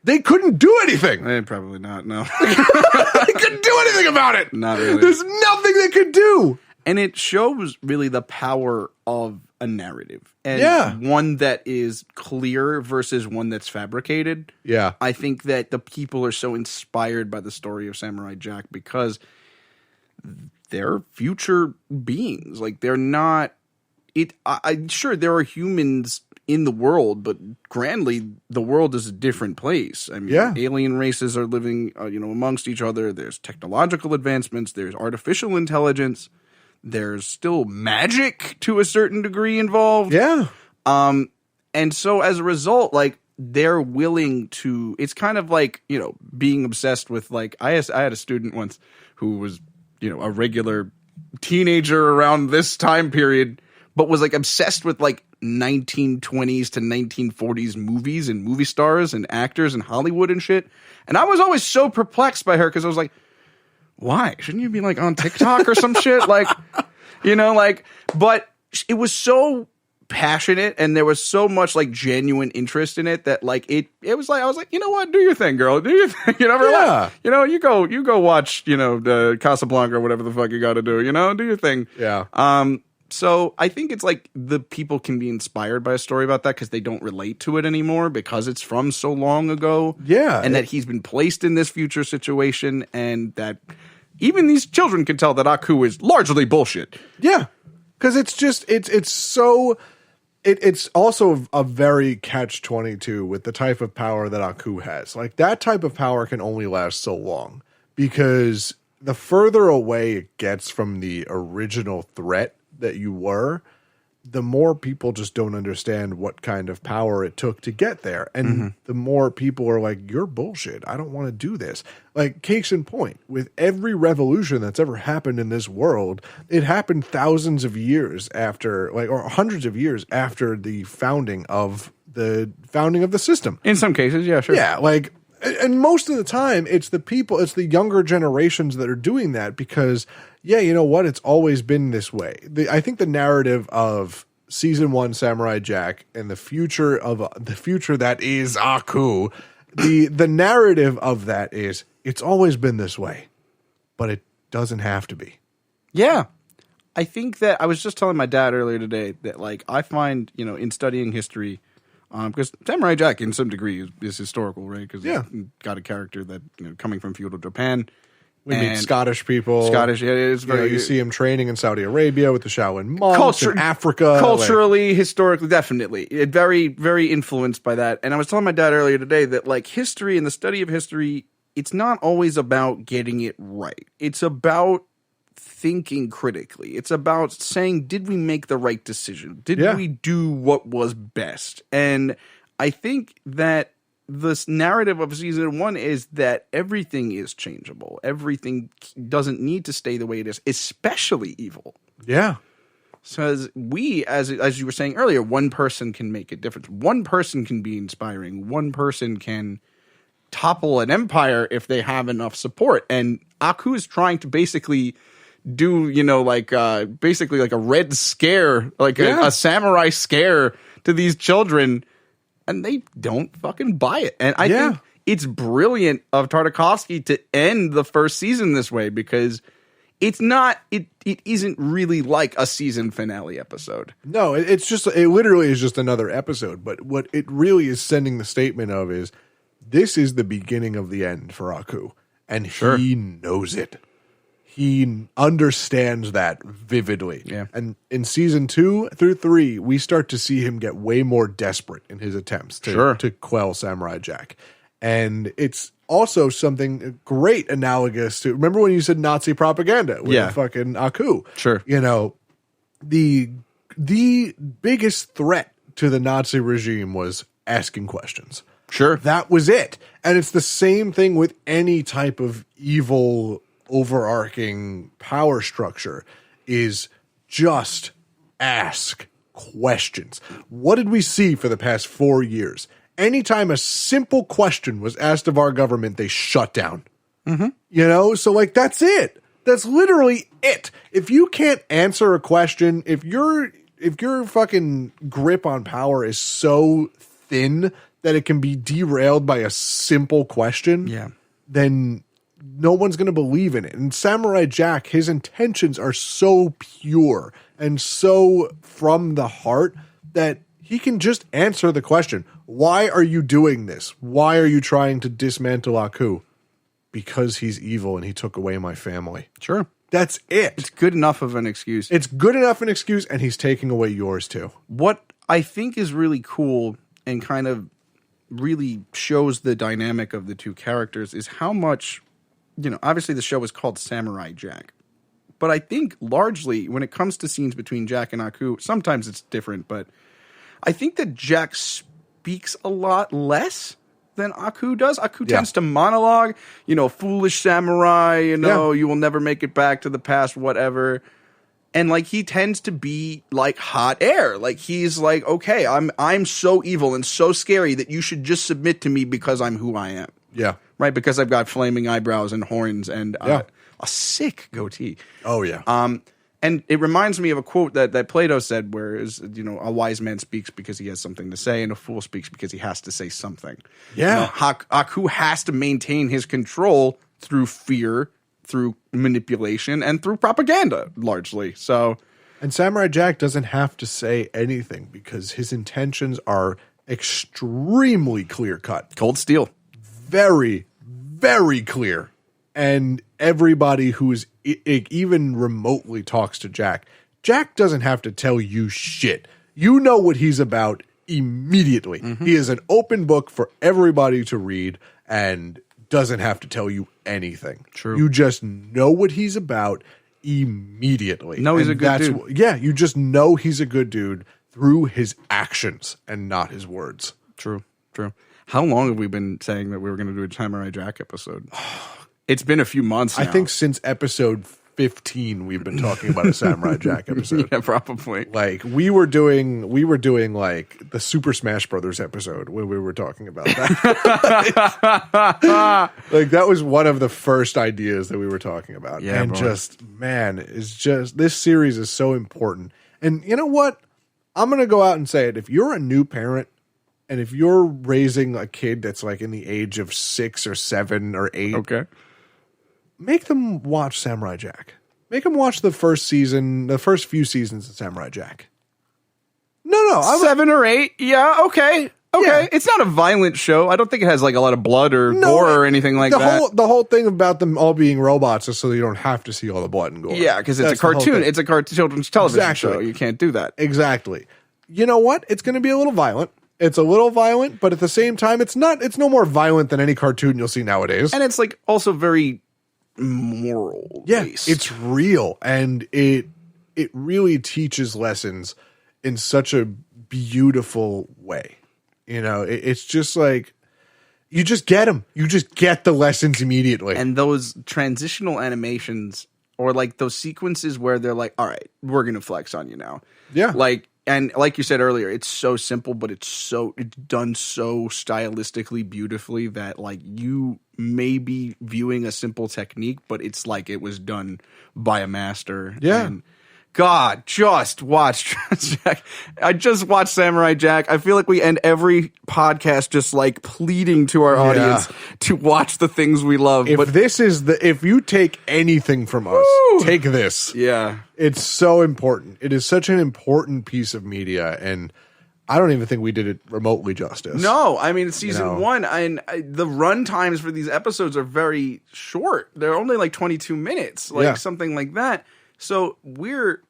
they couldn't do anything. Probably not. No, They couldn't do anything about it. Not really. There's nothing they could do. and it shows really the power of a narrative, and Yeah. one that is clear versus one that's fabricated. Yeah. I think that the people are so inspired by the story of Samurai Jack because they're future beings. Like they're not. I'm sure there are humans in the world, but grandly, the world is a different place. I mean, Yeah. alien races are living, amongst each other. There's technological advancements. There's artificial intelligence. There's still magic to a certain degree involved. Yeah. And so as a result, like they're willing to, it's kind of like, being obsessed with like, I had a student once who was, a regular teenager around this time period, but was like obsessed with like 1920s to 1940s movies and movie stars and actors and Hollywood and shit. And I was always so perplexed by her because I was like, why? Shouldn't you be like on TikTok or some shit? Like, but it was so passionate, and there was so much like genuine interest in it that like it was like I was like, you know what, do your thing, girl, do your thing. You never Yeah. you know, you go watch, you know, the Casablanca or whatever the fuck you got to do, you know, do your thing. Yeah. So I think it's like the people can be inspired by a story about that because they don't relate to it anymore because it's from so long ago. Yeah. And that he's been placed in this future situation, and that even these children can tell that Aku is largely bullshit. Yeah. Because it's just, it's also a very catch-22 with the type of power that Aku has. Like, that type of power can only last so long because the further away it gets from the original threat that you were, the more people just don't understand what kind of power it took to get there. And the more people are like, you're bullshit. I don't want to do this. Like, case in point, with every revolution that's ever happened in this world, it happened thousands of years after, like, or hundreds of years after the founding of the system. In some cases, yeah, sure. Yeah, like, and most of the time, it's the younger generations that are doing that because, yeah, you know what? It's always been this way. I think the narrative of season 1 Samurai Jack and the future that is Aku, the narrative of that is it's always been this way, but it doesn't have to be. Yeah. I think that I was just telling my dad earlier today that, like, I find, you know, in studying history, because Samurai Jack, in some degree, is historical, right? Because he's got a character that, you know, coming from feudal Japan. We meet Scottish people. Scottish, yeah, it's very. You see him training in Saudi Arabia with the Shaolin monks, in Africa. Culturally, historically, definitely. Very, very influenced by that. And I was telling my dad earlier today that, like, history and the study of history, it's not always about getting it right. It's about thinking critically. It's about saying, did we make the right decision? Did we do what was best? And I think that this narrative of season 1 is that everything is changeable. Everything doesn't need to stay the way it is, especially evil. Yeah. So we, as you were saying earlier, one person can make a difference. One person can be inspiring. One person can topple an empire if they have enough support. And Aku is trying to basically do, you know, like basically like a red scare, like a samurai scare to these children, and they don't fucking buy it. And I think it's brilliant of Tartakovsky to end the first season this way because it's not, it isn't really like a season finale episode. No, it literally is just another episode. But what it really is sending the statement of is this is the beginning of the end for Aku, and he knows it. He understands that vividly. Yeah. And in season 2 through 3, we start to see him get way more desperate in his attempts to quell Samurai Jack. And it's also something great analogous to, remember when you said Nazi propaganda with fucking Aku? Sure. You know, the biggest threat to the Nazi regime was asking questions. Sure. That was it. And it's the same thing with any type of evil overarching power structure is just ask questions. What did we see for the past 4 years? Anytime a simple question was asked of our government, they shut down. You know, so like that's it. That's literally it. If you can't answer a question, if your fucking grip on power is so thin that it can be derailed by a simple question, then no one's going to believe in it. And Samurai Jack, his intentions are so pure and so from the heart that he can just answer the question. Why are you doing this? Why are you trying to dismantle Aku? Because he's evil and he took away my family. Sure. That's it. It's good enough of an excuse. It's good enough an excuse, and he's taking away yours too. What I think is really cool and kind of really shows the dynamic of the two characters is how much, you know, obviously the show is called Samurai Jack. But I think largely when it comes to scenes between Jack and Aku, sometimes it's different, but I think that Jack speaks a lot less than Aku does. Aku tends to monologue, you know, foolish samurai, you know, you will never make it back to the past, whatever. And like he tends to be like hot air. Like he's like, okay, I'm so evil and so scary that you should just submit to me because I'm who I am. Yeah. Right, because I've got flaming eyebrows and horns and a sick goatee. Oh yeah. And it reminds me of a quote that Plato said, where is, you know, a wise man speaks because he has something to say, and a fool speaks because he has to say something. Yeah. You know, Haku has to maintain his control through fear, through manipulation, and through propaganda, largely. So, and Samurai Jack doesn't have to say anything because his intentions are extremely clear-cut. cold steel. Very, very clear. And everybody who's even remotely talks to Jack doesn't have to tell you shit. You know what he's about immediately. He is an open book for everybody to read and doesn't have to tell you anything. True. You just know what he's about immediately. No, he's And a good dude. Yeah, you just know he's a good dude through his actions and not his words. True. How long have we been saying that we were going to do a Samurai Jack episode? It's been a few months now. I think since episode 15 we've been talking about a Samurai Jack episode. Yeah, probably. Like we were doing like the Super Smash Brothers episode when we were talking about that. Like that was one of the first ideas that we were talking about. Yeah, and bro. just man, it's just this series is so important. And you know what? I'm gonna go out and say it. If you're a new parent and if you're raising a kid that's like in the age of 6 or 7 or 8, Okay. make them watch Samurai Jack. Make them watch the first few seasons of Samurai Jack. No, 7 or 8. Yeah, okay. Yeah. It's not a violent show. I don't think it has like a lot of blood or gore or anything like that. The whole thing about them all being robots is so you don't have to see all the blood and gore. Yeah, because it's That's a the whole cartoon. thing. It's a children's television Exactly. show. You can't do that. Exactly. You know what? It's going to be a little violent. It's a little violent, but at the same time, it's no more violent than any cartoon you'll see nowadays. And it's like also very moral based. It's real, and it really teaches lessons in such a beautiful way. You know, it's just like you just get them. You just get the lessons immediately. And those transitional animations or like those sequences where they're like, all right, we're going to flex on you now. Yeah. And like you said earlier, it's so simple, but it's done so stylistically beautifully that like you may be viewing a simple technique, but it's like it was done by a master. Yeah. And God, just watch Jack. I just watched Samurai Jack. I feel like we end every podcast just like pleading to our audience to watch the things we love. If you take anything from us, take this. Yeah. It's so important. It is such an important piece of media, and I don't even think we did it remotely justice. No, I mean, it's season 1, and the run times for these episodes are very short. They're only like 22 minutes, something like that. So we're,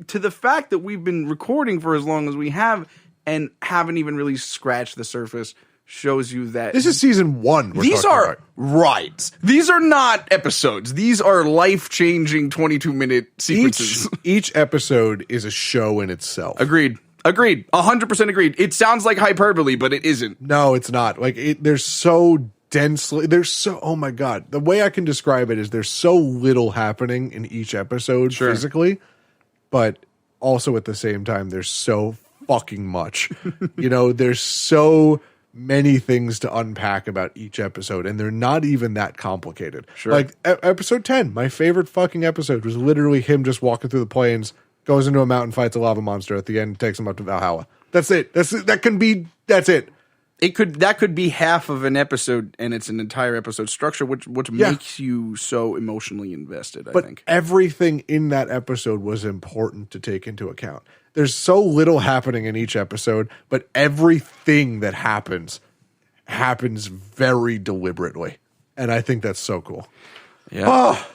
to the fact that we've been recording for as long as we have and haven't even really scratched the surface shows you that This is season 1. these are rides. These are not episodes. These are life-changing 22-minute sequences. Each episode is a show in itself. Agreed. 100% agreed. It sounds like hyperbole, but it isn't. No, it's not. Like there's so densely. Oh my God. The way I can describe it is there's so little happening in each episode physically, but also at the same time, there's so fucking much. You know, there's so many things to unpack about each episode, and they're not even that complicated. Sure. Like episode 10, my favorite fucking episode was literally him just walking through the plains, goes into a mountain, fights a lava monster at the end, takes him up to Valhalla. That's it. That's it. That could be half of an episode, and it's an entire episode structure, which makes you so emotionally invested. I think everything in that episode was important to take into account. There's so little happening in each episode, but everything that happens very deliberately, and I think that's so cool. Yeah. Oh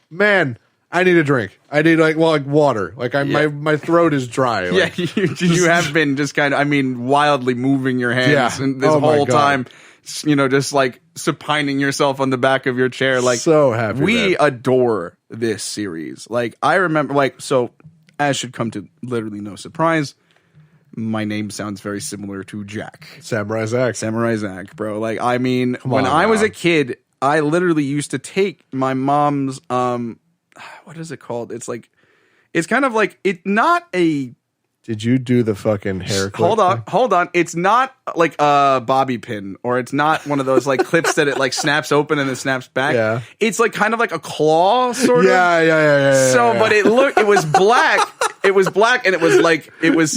man, I need a drink. I need like water. Like my throat is dry. Like, you have been just kind of, wildly moving your hands and this whole time, just like supining yourself on the back of your chair. Like, so happy. We adore this series. Like, I remember, so as should come to literally no surprise, my name sounds very similar to Jack. Samurai Zack, bro. Like, when I was a kid, I literally used to take my mom's, what is it called? It's kind of like, it's not a Did you do the fucking hair clip Hold on. It's not like a bobby pin, or it's not one of those like clips that it like snaps open and then snaps back. Yeah. It's like kind of like a claw sort of. Yeah. So, but it was black. It was black, and it was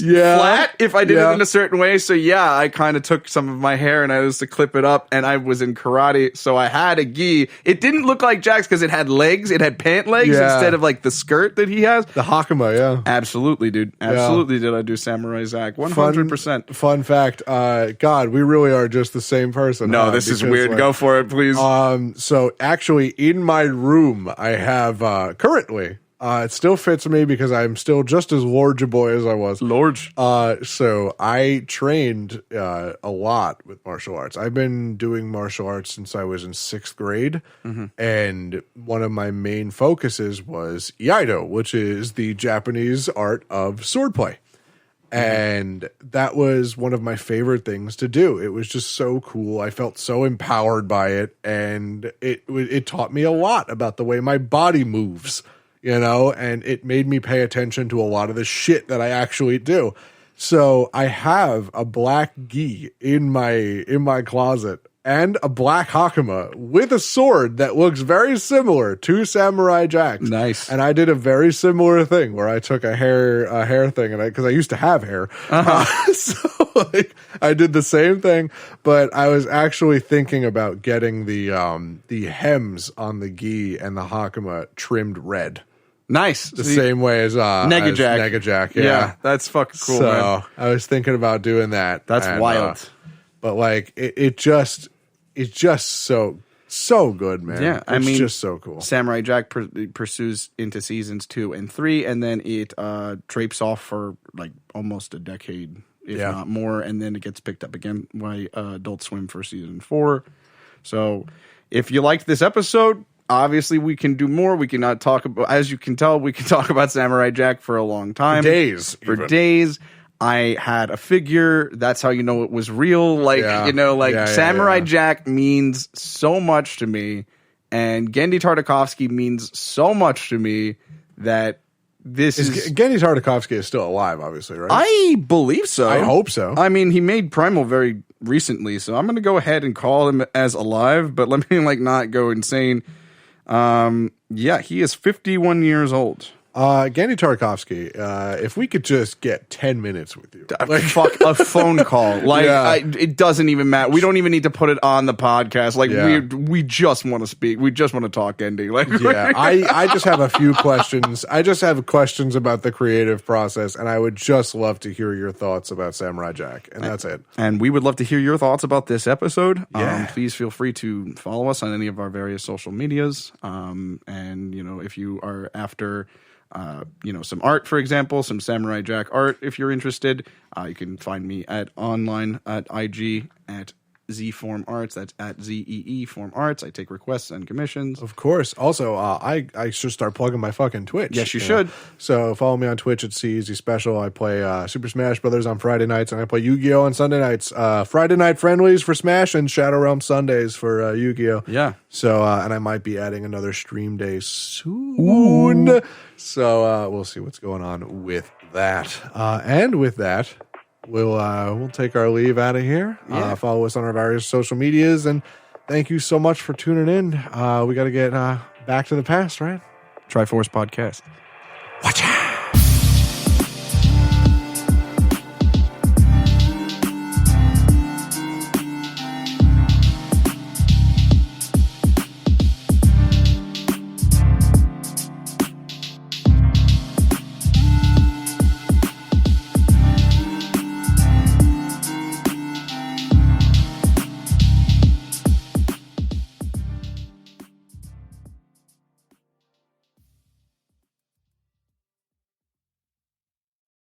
flat if I did it in a certain way. So yeah, I kind of took some of my hair and I used to clip it up, and I was in karate, so I had a gi. It didn't look like Jack's because it had legs. It had pant legs instead of like the skirt that he has. The Hakama, yeah. Absolutely, dude. Absolutely did I do Samurai Zack. 100%. Fun fact, God, we really are just the same person. No, this is weird. Like, go for it, please. So actually, in my room, I have currently. It still fits me because I'm still just as large a boy as I was. Large. So I trained a lot with martial arts. I've been doing martial arts since I was in 6th grade. And one of my main focuses was Iaido, which is the Japanese art of swordplay. And that was one of my favorite things to do. It was just so cool. I felt so empowered by it. And it taught me a lot about the way my body moves. And it made me pay attention to a lot of the shit that I actually do. So I have a black gi in my closet and a black Hakama with a sword that looks very similar to Samurai Jack's. Nice. And I did a very similar thing where I took a hair thing, and because I used to have hair, so like I did the same thing. But I was actually thinking about getting the hems on the gi and the Hakama trimmed red. Nice. The same way as Negajak. Yeah, that's fucking cool, so man. I was thinking about doing that. That's wild. But like it's just so good, man. Yeah, I mean, just so cool. Samurai Jack pursues into seasons 2 and 3, and then it drapes off for like almost a decade, if not more, and then it gets picked up again by Adult Swim for season 4. So if you liked this episode, obviously we can do more. We cannot talk about, as you can tell, we can talk about Samurai Jack for a long time. For days. I had a figure. That's how you know it was real. Samurai Jack means so much to me, and Genndy Tartakovsky means so much to me that this is Genndy Tartakovsky is still alive, obviously, right? I believe so. I hope so. I mean, he made Primal very recently, so I'm going to go ahead and call him as alive, but let me not go insane. He is 51 years old. Genndy Tartakovsky, if we could just get 10 minutes with you. Fuck a phone call. It doesn't even matter. We don't even need to put it on the podcast. We just want to speak. We just want to talk, Genndy. I just have a few questions. I just have questions about the creative process, and I would just love to hear your thoughts about Samurai Jack, and that's it. And we would love to hear your thoughts about this episode. Yeah. Please feel free to follow us on any of our various social medias. And if you are after some art, for example, some Samurai Jack art, if you're interested, you can find me online at IG at Z-Form Arts. That's at ZEE Form Arts. I take requests and commissions. Of course. Also, I should start plugging my fucking Twitch. Yes, you should. So follow me on Twitch at CEZ Special. I play Super Smash Brothers on Friday nights, and I play Yu-Gi-Oh! On Sunday nights. Friday night friendlies for Smash and Shadow Realm Sundays for Yu-Gi-Oh! Yeah. So, and I might be adding another stream day soon. Ooh. So we'll see what's going on with that. And with that, we'll take our leave out of here. Yeah. Follow us on our various social medias, and thank you so much for tuning in. We got to get back to the past, right? Tryforce Podcast. Watch out.